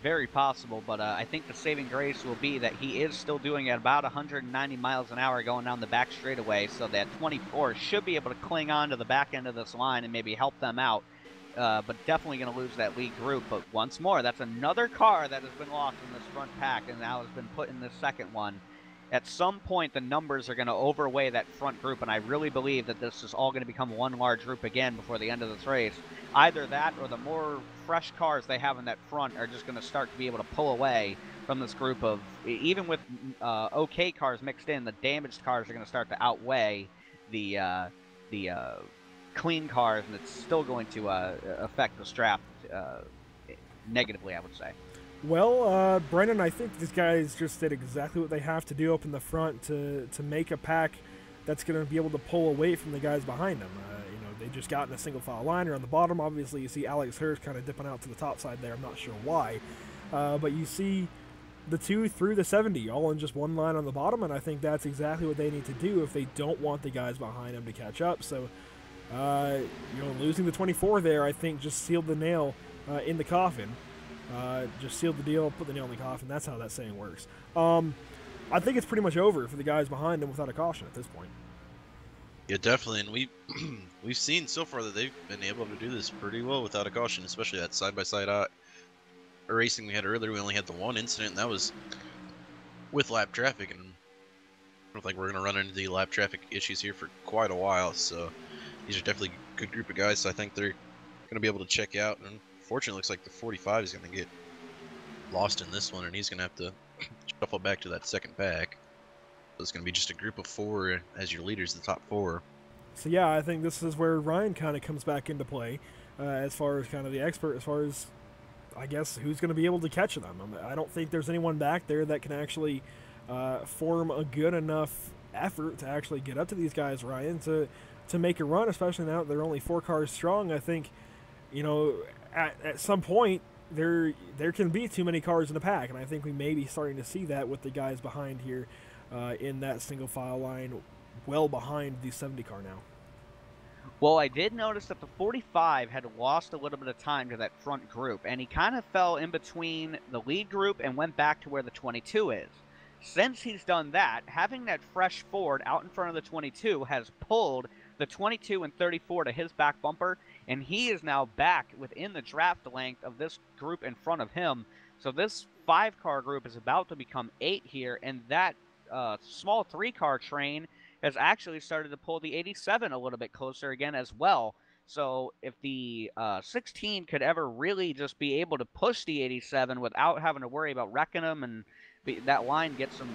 very possible, but I think the saving grace will be that he is still doing at about 190 miles an hour going down the back straightaway, so that 24 should be able to cling on to the back end of this line and maybe help them out. But definitely going to lose that lead group. But once more, that's another car that has been lost in this front pack and now has been put in this second one. At some point, the numbers are going to overweigh that front group, and I really believe that this is all going to become one large group again before the end of this race. Either that or the more fresh cars they have in that front are just going to start to be able to pull away from this group of, even with okay cars mixed in, the damaged cars are going to start to outweigh the clean cars, and it's still going to affect the strap negatively, I would say. Well, Brendan, I think these guys just did exactly what they have to do up in the front to make a pack that's going to be able to pull away from the guys behind them. They just got in a single file line on the bottom. Obviously, you see Alex Hurst kind of dipping out to the top side there. I'm not sure why. But you see the 2 through the 70 all in just one line on the bottom, and I think that's exactly what they need to do if they don't want the guys behind them to catch up. So, losing the 24 there, I think, just sealed the nail in the coffin. Just sealed the deal, put the nail in the coffin. That's how that saying works. I think it's pretty much over for the guys behind them without a caution at this point. Yeah, definitely, and we've seen so far that they've been able to do this pretty well without a caution, especially that side-by-side racing we had earlier. We only had the one incident, and that was with lap traffic, and I don't think we're going to run into the lap traffic issues here for quite a while, so these are definitely a good group of guys, so I think they're going to be able to check out, and fortunately, it looks like the 45 is going to get lost in this one, and he's going to have to shuffle back to that second pack. So it's going to be just a group of 4 as your leaders, the top 4. So yeah, I think this is where Ryan kind of comes back into play as far as kind of the expert, as far as, I guess, who's going to be able to catch them. I don't think there's anyone back there that can actually form a good enough effort to actually get up to these guys, Ryan, to make a run, especially now that they're only 4 cars strong. I think, at some point, there can be too many cars in the pack, and I think we may be starting to see that with the guys behind here in that single file line, well behind the 70 car now. Well, I did notice that the 45 had lost a little bit of time to that front group, and he kind of fell in between the lead group and went back to where the 22 is. Since he's done that, having that fresh Ford out in front of the 22 has pulled the 22 and 34 to his back bumper, and he is now back within the draft length of this group in front of him. So this 5-car group is about to become 8 here, and that small 3-car train has actually started to pull the 87 a little bit closer again as well. So if the 16 could ever really just be able to push the 87 without having to worry about wrecking them and that line gets some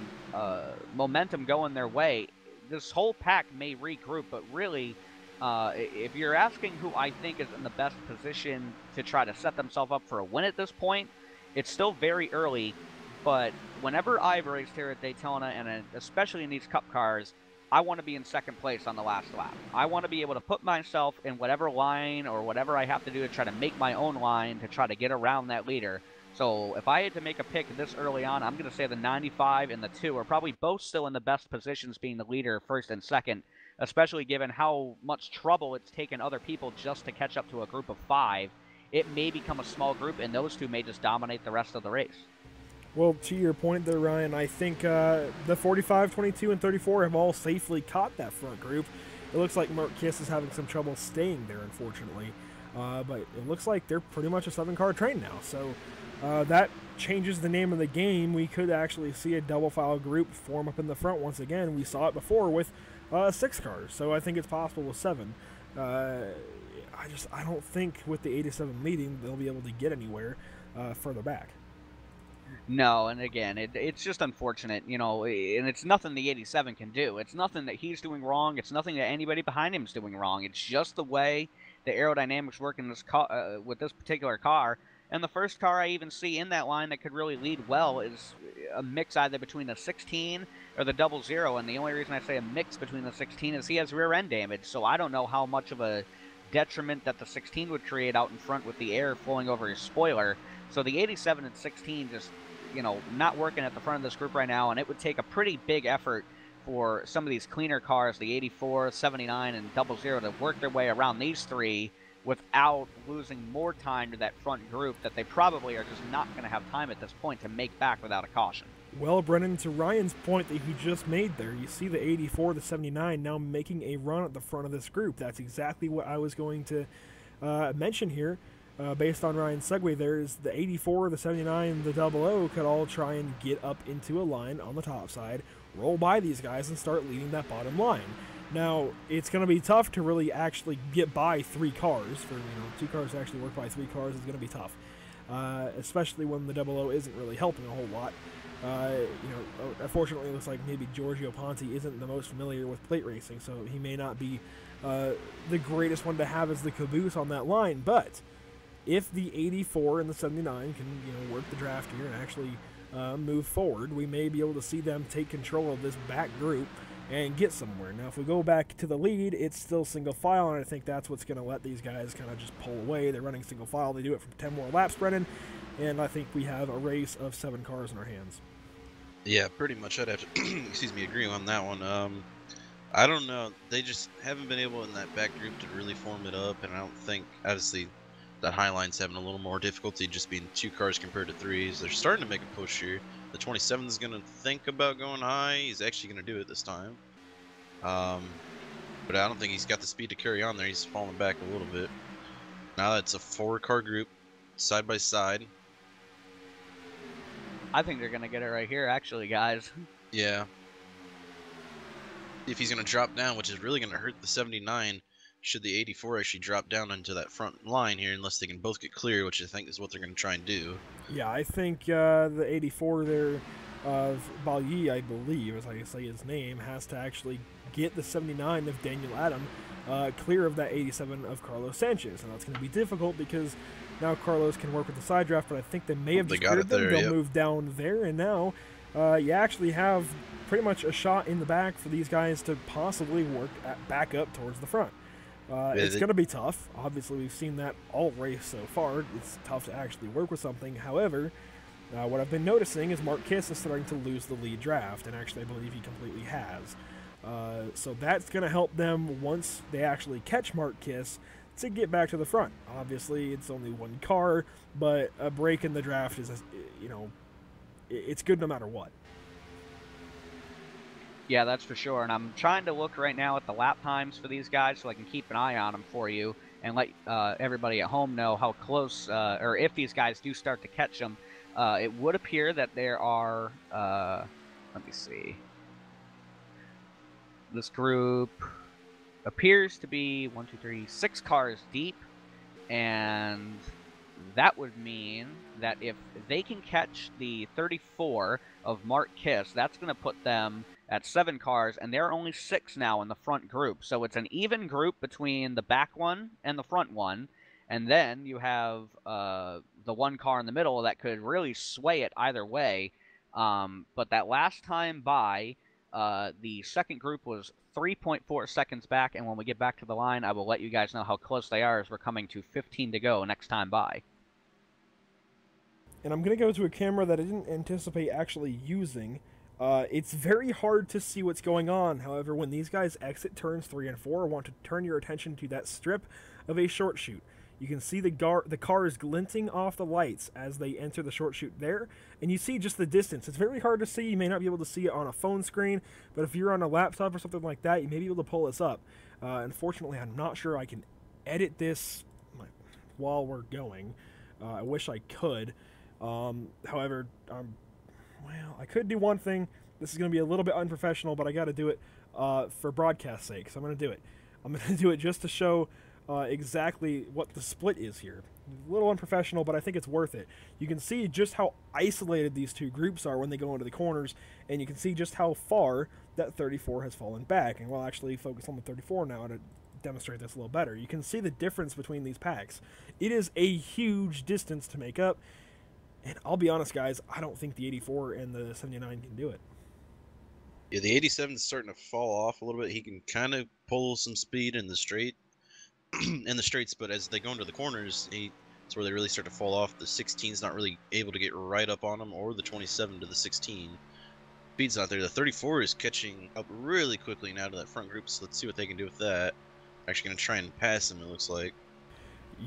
momentum going their way, this whole pack may regroup. But really, if you're asking who I think is in the best position to try to set themselves up for a win at this point, it's still very early. But whenever I've raced here at Daytona, and especially in these Cup cars, I want to be in second place on the last lap. I want to be able to put myself in whatever line or whatever I have to do to try to make my own line to try to get around that leader. So if I had to make a pick this early on, I'm going to say the 95 and the 2 are probably both still in the best positions, being the leader first and second, especially given how much trouble it's taken other people just to catch up to a group of 5. It may become a small group, and those 2 may just dominate the rest of the race. Well, to your point there, Ryan, I think the 45, 22, and 34 have all safely caught that front group. It looks like Mark Kiss is having some trouble staying there, unfortunately. But it looks like they're pretty much a 7-car train now. So that changes the name of the game. We could actually see a double file group form up in the front once again. We saw it before with 6 cars. So I think it's possible with 7. I don't think with the 87 leading, they'll be able to get anywhere further back. No, and again, it's just unfortunate, and it's nothing the 87 can do. It's nothing that he's doing wrong. It's nothing that anybody behind him is doing wrong. It's just the way the aerodynamics work in this car, with this particular car. And the first car I even see in that line that could really lead well is a mix either between the 16 or the 00. And the only reason I say a mix between the 16 is he has rear end damage. So I don't know how much of a detriment that the 16 would create out in front with the air flowing over his spoiler. So the 87 and 16 just, not working at the front of this group right now, and it would take a pretty big effort for some of these cleaner cars, the 84, 79, and 00, to work their way around these 3 without losing more time to that front group that they probably are just not going to have time at this point to make back without a caution. Well, Brennan, to Ryan's point that he just made there, you see the 84, the 79 now making a run at the front of this group. That's exactly what I was going to mention here. Based on Ryan's segue there, is the 84, the 79, the 00 could all try and get up into a line on the top side, roll by these guys, and start leading that bottom line. Now, it's going to be tough to really actually get by 3 cars. For 2 cars to actually work by 3 cars is going to be tough, especially when the 00 isn't really helping a whole lot. Unfortunately, it looks like maybe Giorgio Ponti isn't the most familiar with plate racing, so he may not be the greatest one to have as the caboose on that line, but if the 84 and the 79 can, work the draft here and actually move forward, we may be able to see them take control of this back group and get somewhere. Now, if we go back to the lead, it's still single file, and I think that's what's going to let these guys kind of just pull away. They're running single file. They do it for 10 more laps, Brennan, and I think we have a race of 7 cars in our hands. Yeah, pretty much. I'd have to, agree on that one. I don't know. They just haven't been able in that back group to really form it up, and I don't think, obviously, that high line's having a little more difficulty just being 2 cars compared to 3s. They're starting to make a push here. The 27 is going to think about going high. He's actually going to do it this time. But I don't think he's got the speed to carry on there. He's falling back a little bit. Now it's a 4-car group, side by side. I think they're going to get it right here, actually, guys. Yeah. If he's going to drop down, which is really going to hurt the 79, should the 84 actually drop down into that front line here, unless they can both get clear, which I think is what they're going to try and do. Yeah, I think the 84 there of Bailly, I believe, as I say his name, has to actually get the 79 of Daniel Adam clear of that 87 of Carlos Sanchez. And that's going to be difficult because now Carlos can work with the side draft, but I think they may have just cleared them. They'll move down there, and now you actually have pretty much a shot in the back for these guys to possibly work back up towards the front. It's going to be tough. Obviously, we've seen that all race so far. It's tough to actually work with something. However, what I've been noticing is Mark Kiss is starting to lose the lead draft, and actually I believe he completely has. So that's going to help them once they actually catch Mark Kiss to get back to the front. Obviously, it's only 1 car, but a break in the draft is, it's good no matter what. Yeah, that's for sure. And I'm trying to look right now at the lap times for these guys so I can keep an eye on them for you and let everybody at home know how close, or if these guys do start to catch them. It would appear that there are, let me see. This group appears to be 6 cars deep, and that would mean that if they can catch the 34 of Mark Kiss, that's going to put them at 7 cars, and there are only 6 now in the front group. So it's an even group between the back one and the front one, and then you have the 1 car in the middle that could really sway it either way. But that last time by, the second group was 3.4 seconds back, and when we get back to the line, I will let you guys know how close they are as we're coming to 15 to go next time by. And I'm going to go to a camera that I didn't anticipate actually using. It's very hard to see what's going on. However, when these guys exit turns 3 and 4, I want to turn your attention to that strip of a short chute. You can see the cars glinting off the lights as they enter the short chute there, and you see just the distance. It's very hard to see. You may not be able to see it on a phone screen, but if you're on a laptop or something like that, you may be able to pull this up. Unfortunately, I'm not sure I can edit this while we're going. I wish I could. However, well, I could do one thing. This is going to be a little bit unprofessional, but I got to do it for broadcast sake, so I'm going to do it. I'm going to do it just to show exactly what the split is here. A little unprofessional, but I think it's worth it. You can see just how isolated these 2 groups are when they go into the corners, and you can see just how far that 34 has fallen back. And we'll actually focus on the 34 now to demonstrate this a little better. You can see the difference between these packs. It is a huge distance to make up. And I'll be honest, guys, I don't think the 84 and the 79 can do it. Yeah, the 87 is starting to fall off a little bit. He can kind of pull some speed in the straights, but as they go into the corners, it's where they really start to fall off. The 16's not really able to get right up on him, or the 27 to the 16. Speed's not there. The 34 is catching up really quickly now to that front group, so let's see what they can do with that. Actually going to try and pass him, it looks like.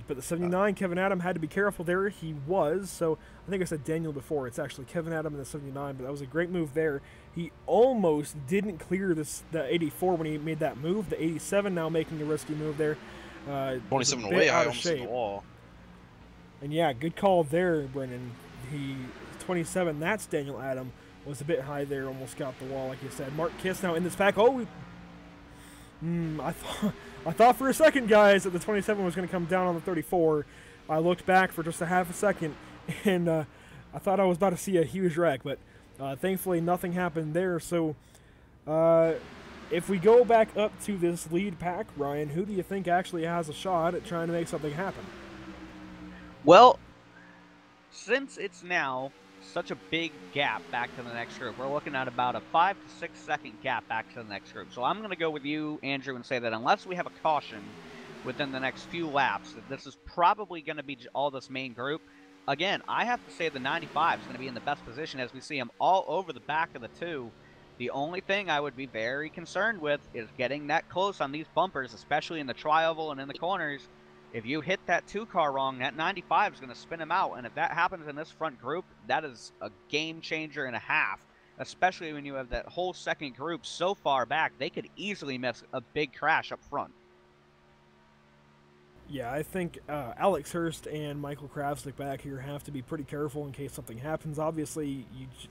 But the 79, Kevin Adam had to be careful there. He was. So I think I said Daniel before. It's actually Kevin Adam in the 79, but that was a great move there. He almost didn't clear the 84 when he made that move. The 87 now making a risky move there. 27 away, I almost hit the wall. And yeah, good call there, Brennan. He 27, that's Daniel Adam, was a bit high there, almost got the wall, like you said. Mark Kiss now in this pack. Oh, I thought for a second, guys, that the 27 was going to come down on the 34. I looked back for just a half a second, and I thought I was about to see a huge wreck, but thankfully nothing happened there. So if we go back up to this lead pack, Ryan, who do you think actually has a shot at trying to make something happen? Well, since it's now such a big gap back to the next group, we're looking at about a 5 to 6 second gap back to the next group. So I'm going to go with you, Andrew, and say that unless we have a caution within the next few laps, that this is probably going to be all this main group. Again, I have to say the 95 is going to be in the best position as we see him all over the back of the two. The only thing I would be very concerned with is getting that close on these bumpers, especially in the tri-oval and in the corners. If you hit that 2-car wrong, that 95 is going to spin him out. And if that happens in this front group, that is a game changer and a half, especially when you have that whole second group so far back. They could easily miss a big crash up front. Yeah, I think Alex Hurst and Michael Kravsik back here have to be pretty careful in case something happens. Obviously,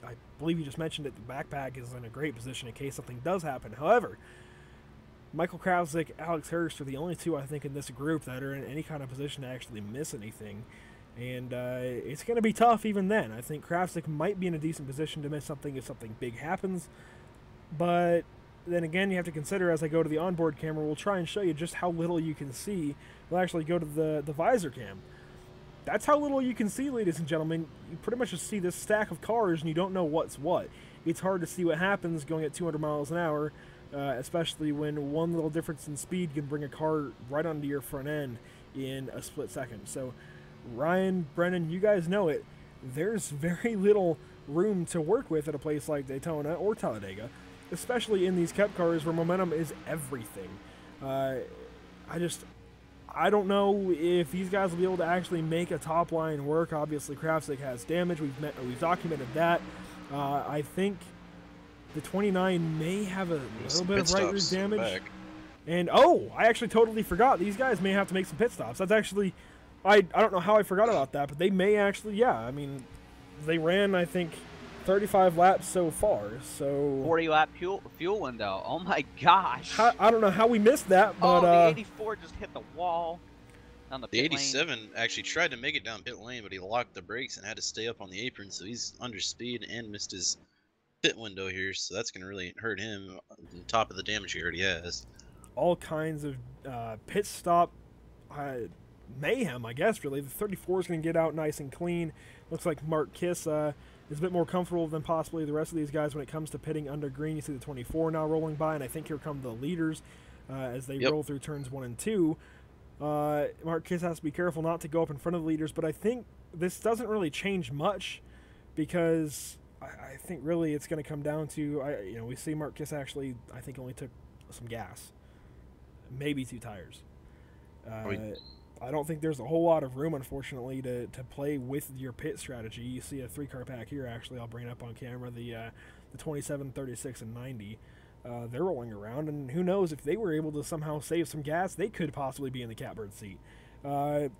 I believe you just mentioned it, the backpack is in a great position in case something does happen. However, Michael Kravsik, Alex Hurst are the only two, I think, in this group that are in any kind of position to actually miss anything. And it's going to be tough even then. I think Kravsik might be in a decent position to miss something if something big happens. But then again, you have to consider, as I go to the onboard camera, we'll try and show you just how little you can see. We'll actually go to the visor cam. That's how little you can see, ladies and gentlemen. You pretty much just see this stack of cars and you don't know what's what. It's hard to see what happens going at 200 miles an hour. Especially when one little difference in speed can bring a car right onto your front end in a split second. So, Ryan, Brennan, you guys know it. There's very little room to work with at a place like Daytona or Talladega, especially in these Cup cars where momentum is everything. I don't know if these guys will be able to actually make a top line work. Obviously, Kravsik has damage. We've documented that. I think the 29 may have a little bit of right rear damage. And, oh, I actually totally forgot. These guys may have to make some pit stops. That's actually, I don't know how I forgot about that, but they may actually, yeah. I mean, they ran, I think, 35 laps so far, so... 40-lap fuel window. Oh, my gosh. I don't know how we missed that, but... Oh, the 84 just hit the wall on the pit lane. 87 actually tried to make it down pit lane, but he locked the brakes and had to stay up on the apron, so he's under speed and missed his pit window here, so that's going to really hurt him on top of the damage he already has. All kinds of pit stop mayhem, I guess, really. The 34 is going to get out nice and clean. Looks like Mark Kiss is a bit more comfortable than possibly the rest of these guys when it comes to pitting under green. You see the 24 now rolling by, and I think here come the leaders as they roll through turns 1 and 2. Mark Kiss has to be careful not to go up in front of the leaders, but I think this doesn't really change much because I think really it's going to come down to, we see Mark Kiss actually, I think, only took some gas, maybe 2 tires. I don't think there's a whole lot of room, unfortunately, to play with your pit strategy. You see a 3-car pack here, actually. I'll bring it up on camera. The 27, 36, and 90. They're rolling around, and who knows, if they were able to somehow save some gas, they could possibly be in the catbird seat.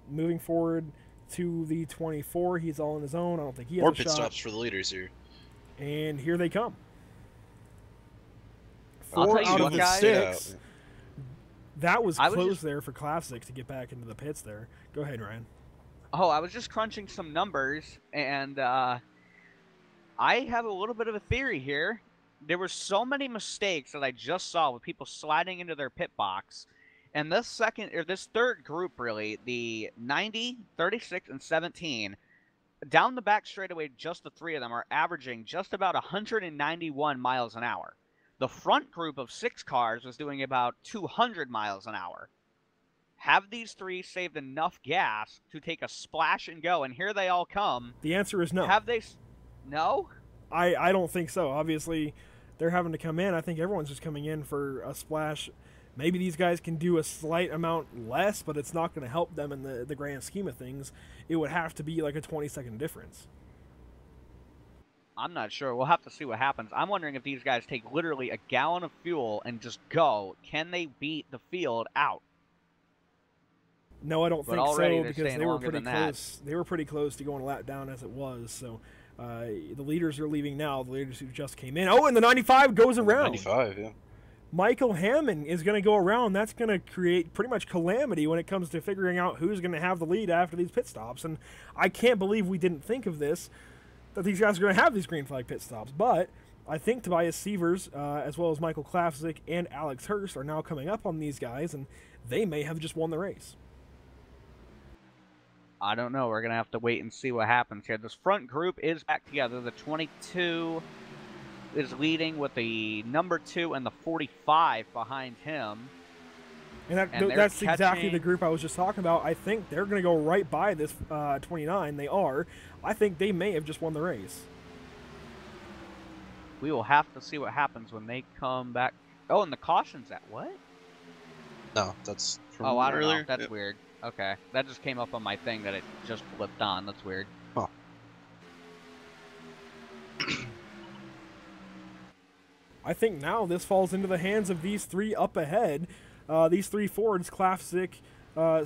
Moving forward to the 24, he's all on his own. I don't think he has More a pit shot. stops for the leaders here. And here they come. I'll 4 tell you out what, of the guys. 6. That was close just there for Klavsik to get back into the pits there. Go ahead, Ryan. Oh, I was just crunching some numbers, and I have a little bit of a theory here. There were so many mistakes that I just saw with people sliding into their pit box. And this third group, really, the 90, 36, and 17, down the back straightaway, just the 3 of them are averaging just about 191 miles an hour. The front group of 6 cars was doing about 200 miles an hour. Have these 3 saved enough gas to take a splash and go? And here they all come. The answer is no. Have they? No? I don't think so. Obviously, they're having to come in. I think everyone's just coming in for a splash maybe these guys can do a slight amount less, but it's not going to help them in the grand scheme of things. It would have to be like a 20-second difference. I'm not sure. We'll have to see what happens. I'm wondering if these guys take literally a gallon of fuel and just go. Can they beat the field out? No, I don't think already so, because they were pretty close. They were pretty close to going a lap down as it was. So the leaders are leaving now. The leaders who just came in. Oh, and the 95 goes around. 95, yeah. Michael Hammond is going to go around. That's going to create pretty much calamity when it comes to figuring out who's going to have the lead after these pit stops. And I can't believe we didn't think of this, that these guys are going to have these green flag pit stops. But I think Tobias Sievers, as well as Michael Klafzik and Alex Hurst, are now coming up on these guys, and they may have just won the race. I don't know. We're going to have to wait and see what happens here. This front group is back together. The 22 is leading with the number 2 and the 45 behind him. And that's exactly the group I was just talking about. I think they're going to go right by this 29. They are. I think they may have just won the race. We will have to see what happens when they come back. Oh, and the caution's at what? No, that's from I don't earlier. know. That's weird. Okay. That just came up on my thing that it just flipped on. That's weird. Huh. I think now this falls into the hands of these three up ahead. These three Fords, Klafzik,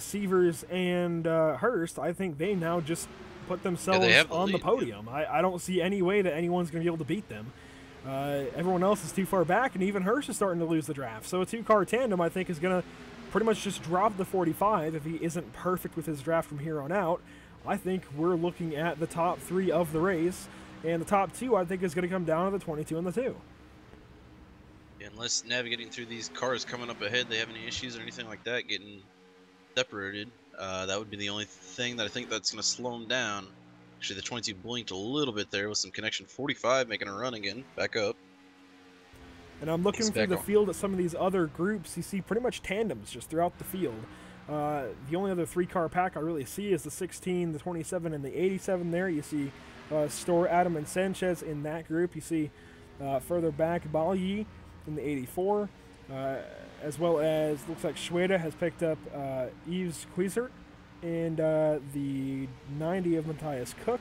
Sievers, and Hurst, I think they now just put themselves on the podium. I don't see any way that anyone's going to be able to beat them. Everyone else is too far back, and even Hurst is starting to lose the draft. So a two-car tandem, I think, is going to pretty much just drop the 45 if he isn't perfect with his draft from here on out. I think we're looking at the top 3 of the race, and the top 2, I think, is going to come down to the 22 and the 2. Unless navigating through these cars coming up ahead, they have any issues or anything like that getting separated, that would be the only thing that I think that's going to slow them down. Actually, the 22 blinked a little bit there with some connection. 45 making a run again, back up. And I'm looking through the field at some of these other groups. You see pretty much tandems just throughout the field. The only other 3-car pack I really see is the 16, the 27, and the 87 there. You see Store, Adam, and Sanchez in that group. You see further back Balyi in the 84, as well as looks like Schweda has picked up Yves Quizert and the 90 of Matthias Cook.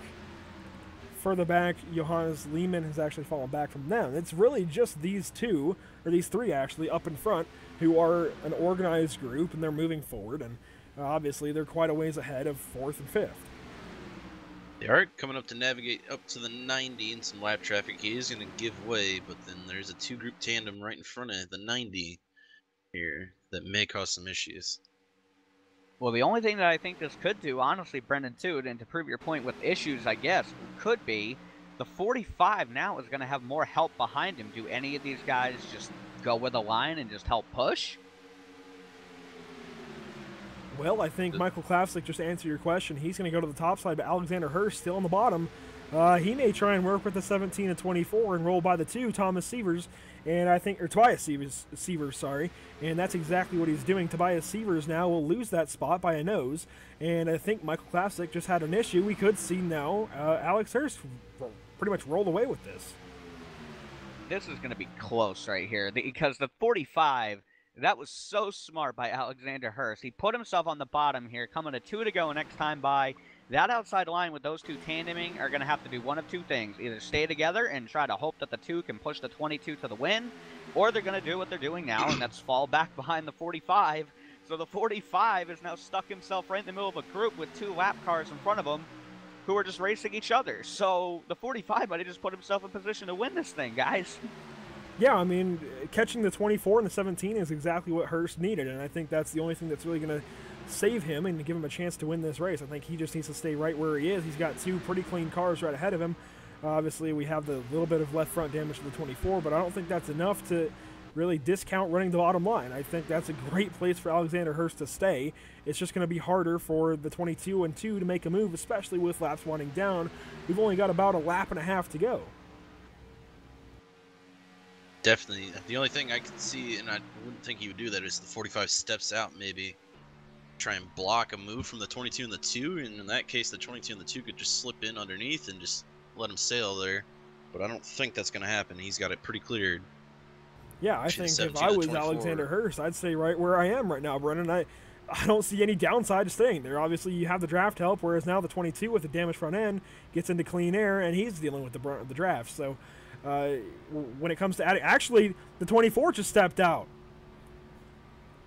Further back, Johannes Lehmann has actually fallen back from them. It's really just these two, or these three actually, up in front, who are an organized group, and they're moving forward, and obviously they're quite a ways ahead of 4th and 5th. They are coming up to navigate up to the 90 in some lap traffic. He is going to give way, but then there's a 2-group tandem right in front of the 90 here that may cause some issues. Well, the only thing that I think this could do, honestly, Brendan, too, and to prove your point with issues, I guess, could be the 45 now is going to have more help behind him. Do any of these guys just go with a line and just help push? Well, I think Michael Klafzik just answered your question. He's going to go to the top side, but Alexander Hurst still on the bottom. He may try and work with the 17 and 24 and roll by the 2, Thomas Sievers, and I think, or Tobias Sievers, sorry, and that's exactly what he's doing. Tobias Sievers now will lose that spot by a nose, and I think Michael Klafzik just had an issue. We could see now Alex Hurst pretty much roll away with this. This is going to be close right here, because the 45... that was so smart by Alexander Hurst. He put himself on the bottom here, coming to 2 to go next time by. That outside line with those two tandeming are going to have to do one of two things. Either stay together and try to hope that the 2 can push the 22 to the win, or they're going to do what they're doing now, and that's fall back behind the 45. So the 45 is now stuck himself right in the middle of a group with 2 lap cars in front of him who are just racing each other. So the 45 might have just put himself in position to win this thing, guys. Yeah, I mean, catching the 24 and the 17 is exactly what Hurst needed, and I think that's the only thing that's really going to save him and give him a chance to win this race. I think he just needs to stay right where he is. He's got 2 pretty clean cars right ahead of him. Obviously, we have the little bit of left front damage to the 24, but I don't think that's enough to really discount running the bottom line. I think that's a great place for Alexander Hurst to stay. It's just going to be harder for the 22 and 2 to make a move, especially with laps winding down. We've only got about a lap and a half to go. Definitely. The only thing I could see, and I wouldn't think he would do that, is the 45 steps out maybe. Try and block a move from the 22 and the 2, and in that case the 22 and the 2 could just slip in underneath and just let him sail there. But I don't think that's going to happen. He's got it pretty cleared. Yeah, I think if I was Alexander Hurst, I'd stay right where I am right now, Brennan. I don't see any downside to staying there. Obviously, you have the draft help, whereas now the 22 with the damaged front end gets into clean air, and he's dealing with the brunt of the draft. So when it comes to adding, actually, the 24 just stepped out.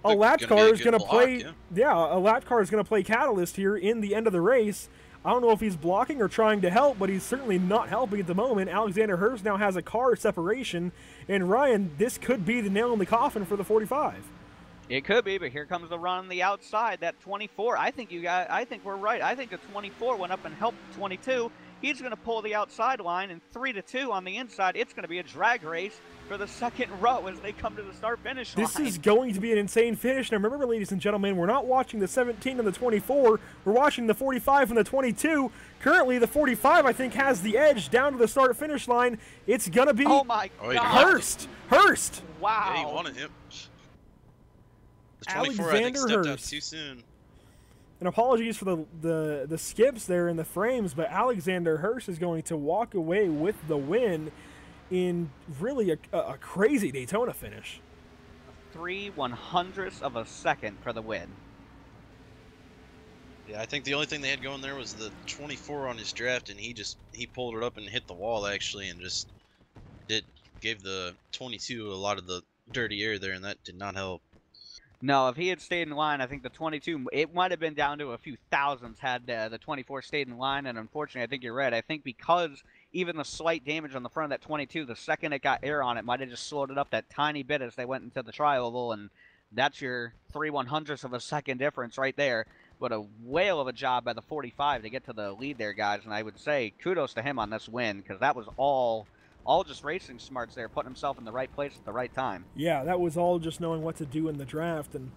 A lap car is going to play, a lap car is going to play catalyst here in the end of the race. I don't know if he's blocking or trying to help, but he's certainly not helping at the moment. Alexander Hurst now has a car separation, and Ryan, this could be the nail in the coffin for the 45. It could be, but here comes the run on the outside. That 24, I think we're right. I think the 24 went up and helped the 22. He's going to pull the outside line, and 3-2 on the inside. It's going to be a drag race for the second row as they come to the start-finish line. This is going to be an insane finish. Now, remember, ladies and gentlemen, we're not watching the 17 and the 24. We're watching the 45 and the 22. Currently, the 45, I think, has the edge down to the start-finish line. It's going to be Hurst. Hurst. Wow. Yeah, he wanted him. The 24, I think, stepped out too soon. And apologies for the skips there in the frames, but Alexander Hurst is going to walk away with the win in really a crazy Daytona finish. 3/100ths of a second for the win. Yeah, I think the only thing they had going there was the 24 on his draft, and he pulled it up and hit the wall actually, and just gave the 22 a lot of the dirty air there, and that did not help. No, if he had stayed in line, I think the 22, it might have been down to a few thousandths had the 24 stayed in line, and unfortunately, I think you're right. I think because even the slight damage on the front of that 22, the second it got air on it, might have just slowed it up that tiny bit as they went into the tri-oval, and that's your 3/100ths of a second difference right there. But a whale of a job by the 45 to get to the lead there, guys, and I would say kudos to him on this win, because that was all just racing smarts there, putting himself in the right place at the right time. Yeah, that was all just knowing what to do in the draft, and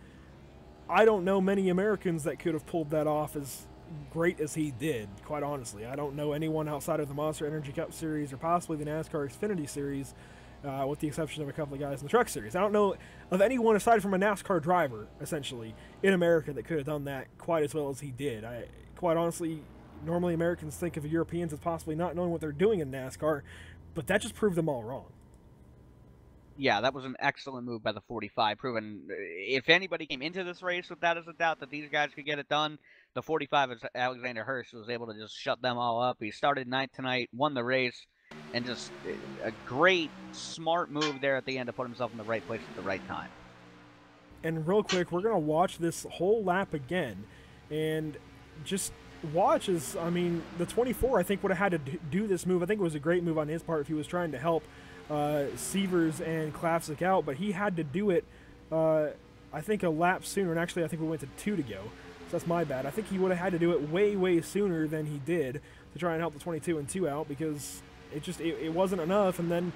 I don't know many Americans that could have pulled that off as great as he did, quite honestly. I don't know anyone outside of the Monster Energy Cup Series or possibly the NASCAR Xfinity Series, with the exception of a couple of guys in the Truck Series. I don't know of anyone aside from a NASCAR driver, essentially, in America that could have done that quite as well as he did. Quite honestly, normally Americans think of Europeans as possibly not knowing what they're doing in NASCAR, but that just proved them all wrong. Yeah, that was an excellent move by the 45, proving if anybody came into this race with that as a doubt that these guys could get it done, the 45 is Alexander Hurst was able to just shut them all up. He started ninth tonight, won the race, and just a great, smart move there at the end to put himself in the right place at the right time. And real quick, we're going to watch this whole lap again, and just watch as, I mean, the 24, I think, would have had to do this move. I think it was a great move on his part if he was trying to help Severs and Klafsik out, but he had to do it, I think, a lap sooner, and actually I think we went to 2 to go, so that's my bad. I think he would have had to do it way, way sooner than he did to try and help the 22 and 2 out, because it wasn't enough, and then,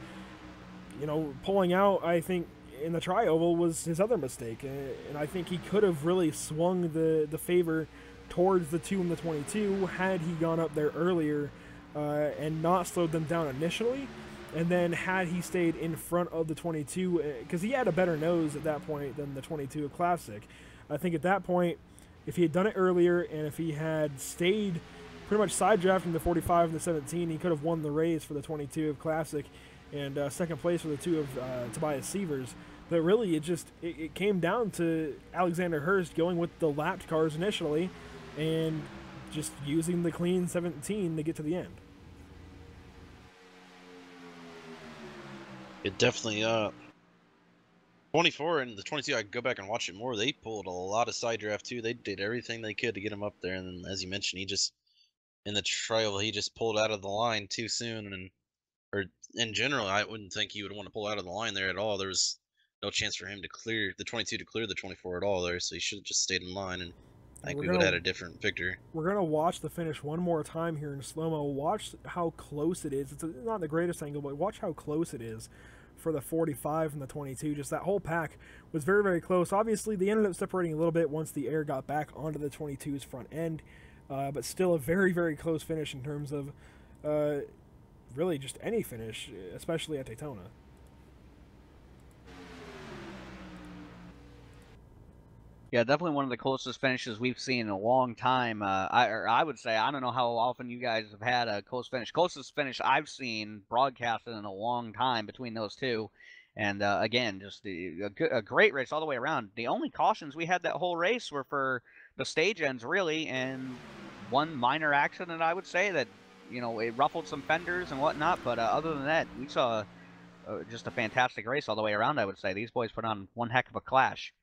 you know, pulling out, I think, in the tri-oval was his other mistake, and I think he could have really swung the favor towards the 2 and the 22 had he gone up there earlier and not slowed them down initially, and then had he stayed in front of the 22, because he had a better nose at that point than the 22 of Klafsik. I think at that point, if he had done it earlier and if he had stayed pretty much side drafting the 45 and the 17, he could have won the race for the 22 of Klafsik and second place for the 2 of Tobias Severs. But really, it came down to Alexander Hurst going with the lapped cars initially and just using the clean 17 to get to the end. It definitely, 24 and the 22, I go back and watch it more. They pulled a lot of side draft too. They did everything they could to get him up there. And then, as you mentioned, in the trial, he just pulled out of the line too soon. Or in general, I wouldn't think he would want to pull out of the line there at all. There was no chance for him to clear the 22 to clear the 24 at all there. So he should have just stayed in line, and I think we would have had a different victory. We're going to watch the finish one more time here in slow-mo. Watch how close it is. It's not the greatest angle, but watch how close it is for the 45 and the 22. Just that whole pack was very, very close. Obviously, they ended up separating a little bit once the air got back onto the 22's front end, but still a very, very close finish in terms of really just any finish, especially at Daytona. Yeah, definitely one of the closest finishes we've seen in a long time. I would say, I don't know how often you guys have had a close finish. Closest finish I've seen broadcasted in a long time between those two. And again, just a great race all the way around. The only cautions we had that whole race were for the stage ends, really, and one minor accident, I would say, that, you know, it ruffled some fenders and whatnot. But other than that, we saw just a fantastic race all the way around, I would say. These boys put on one heck of a clash.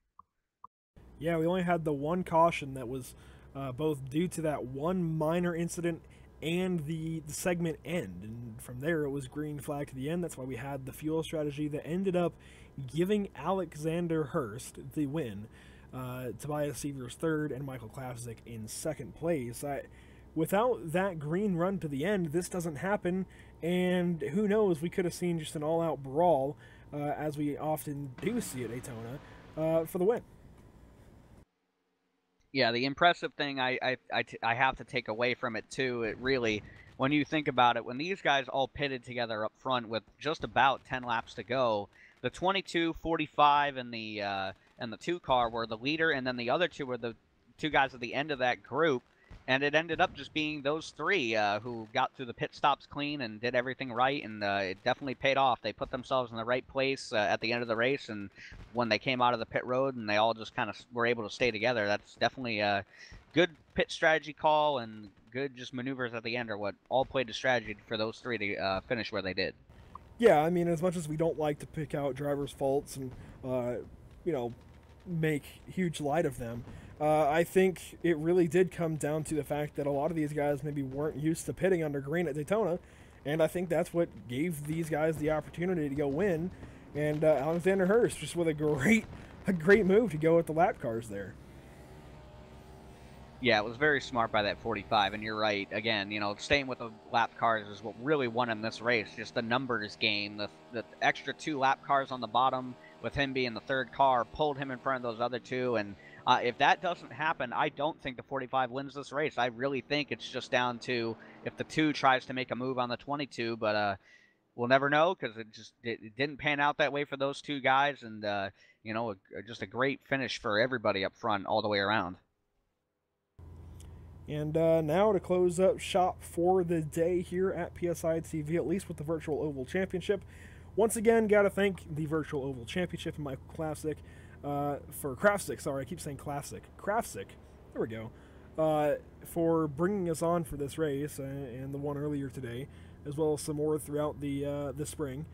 Yeah, we only had the one caution that was both due to that one minor incident and the segment end. And from there, it was green flag to the end. That's why we had the fuel strategy that ended up giving Alexander Hurst the win. Tobias Sievers third, and Michael Klafzik in second place. Without that green run to the end, this doesn't happen, and who knows, we could have seen just an all-out brawl, as we often do see at Daytona, for the win. Yeah, the impressive thing I have to take away from it too, it really, when you think about it, when these guys all pitted together up front with just about 10 laps to go, the 22, 45, and the 2 car were the leader, and then the other two were the 2 guys at the end of that group. And it ended up just being those 3 who got through the pit stops clean and did everything right, and it definitely paid off. They put themselves in the right place at the end of the race, and when they came out of the pit road and they all just kind of were able to stay together, that's definitely a good pit strategy call, and good just maneuvers at the end are what all played the strategy for those 3 to finish where they did. Yeah, I mean, as much as we don't like to pick out drivers' faults and, you know, make huge light of them, I think it really did come down to the fact that a lot of these guys maybe weren't used to pitting under green at Daytona, and I think that's what gave these guys the opportunity to go win. And Alexander Hurst just with a great move to go with the lap cars there. Yeah, it was very smart by that 45, and you're right. Again, you know, staying with the lap cars is what really won him this race. Just the numbers game, the extra 2 lap cars on the bottom, with him being the 3rd car, pulled him in front of those other 2. And if that doesn't happen, I don't think the 45 wins this race. I really think it's just down to if the 2 tries to make a move on the 22. But we'll never know, because it didn't pan out that way for those 2 guys. And you know, just a great finish for everybody up front all the way around. And now to close up shop for the day here at PSI TV, at least with the Virtual Oval Championship. Once again, got to thank the Virtual Oval Championship and Michael Klafzik for Krafzik. Sorry, I keep saying Classic. Krafzik. There we go. For bringing us on for this race and the one earlier today, as well as some more throughout the spring.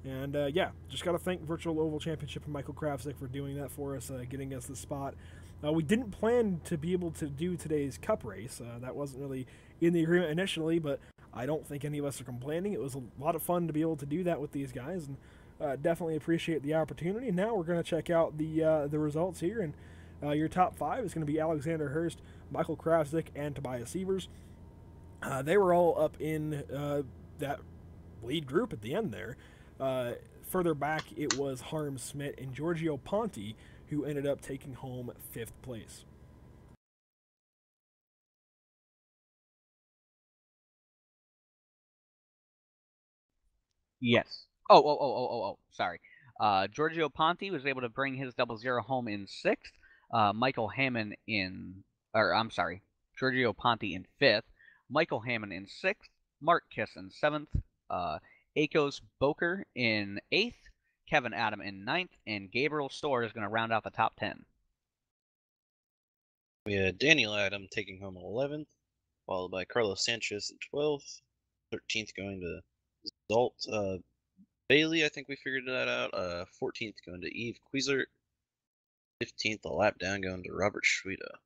And yeah, just got to thank Virtual Oval Championship and Michael Krafzik for doing that for us, getting us the spot. We didn't plan to be able to do today's Cup race. That wasn't really in the agreement initially, but I don't think any of us are complaining. It was a lot of fun to be able to do that with these guys, and definitely appreciate the opportunity. Now we're going to check out the results here, and your top 5 is going to be Alexander Hurst, Michael Krafzik, and Tobias Sievers. They were all up in that lead group at the end there. Further back, it was Harm Smith and Giorgio Ponti, who ended up taking home 5th place. Yes. Oh. Sorry. Giorgio Ponti was able to bring his 00 home in 6th. Michael Hammond in, or I'm sorry, Giorgio Ponti in 5th. Michael Hammond in 6th. Mark Kiss in 7th. Akos Boker in 8th. Kevin Adam in 9th. And Gabriel Storr is going to round out the top 10. We had Daniel Adam taking home 11th, followed by Carlos Sanchez at 12th. 13th going to Zalt Bailey, I think we figured that out. 14th going to Eve Queeser. 15th, a lap down, going to Robert Schweda.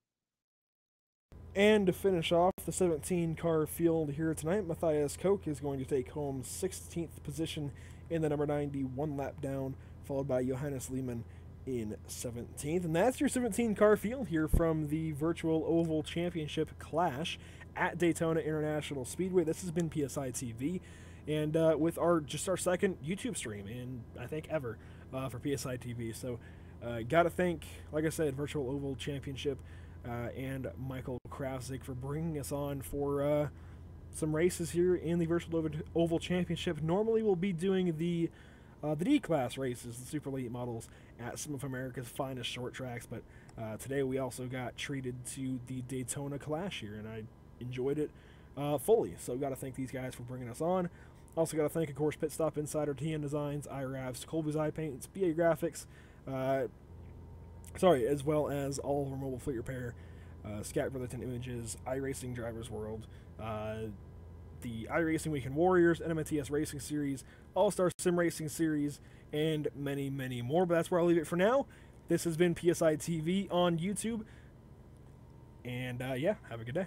And to finish off the 17-car field here tonight, Matthias Koch is going to take home 16th position in the number 90, 1 lap down, followed by Johannes Lehmann in 17th. And that's your 17-car field here from the Virtual Oval Championship Clash at Daytona International Speedway. This has been PSI TV, and with our second YouTube stream in, I think, ever for PSI TV. So gotta thank, like I said, Virtual Oval Championship and Michael Krafzik for bringing us on for some races here in the Virtual Oval Championship. Normally we'll be doing the D-Class races, the Super Late models, at some of America's finest short tracks, but today we also got treated to the Daytona Clash here, and I enjoyed it fully. So got to thank these guys for bringing us on. Also got to thank, of course, Pit Stop Insider, TN Designs, iRavs, Colby's Eye Paints, BA Graphics, as well as all of our mobile fleet repair, Scat Brotherton Images, iRacing Drivers World, the iRacing Weekend Warriors, NMTS Racing Series, All-Star Sim Racing Series, and many, many more. But that's where I'll leave it for now. This has been PSI TV on YouTube. And yeah, have a good day.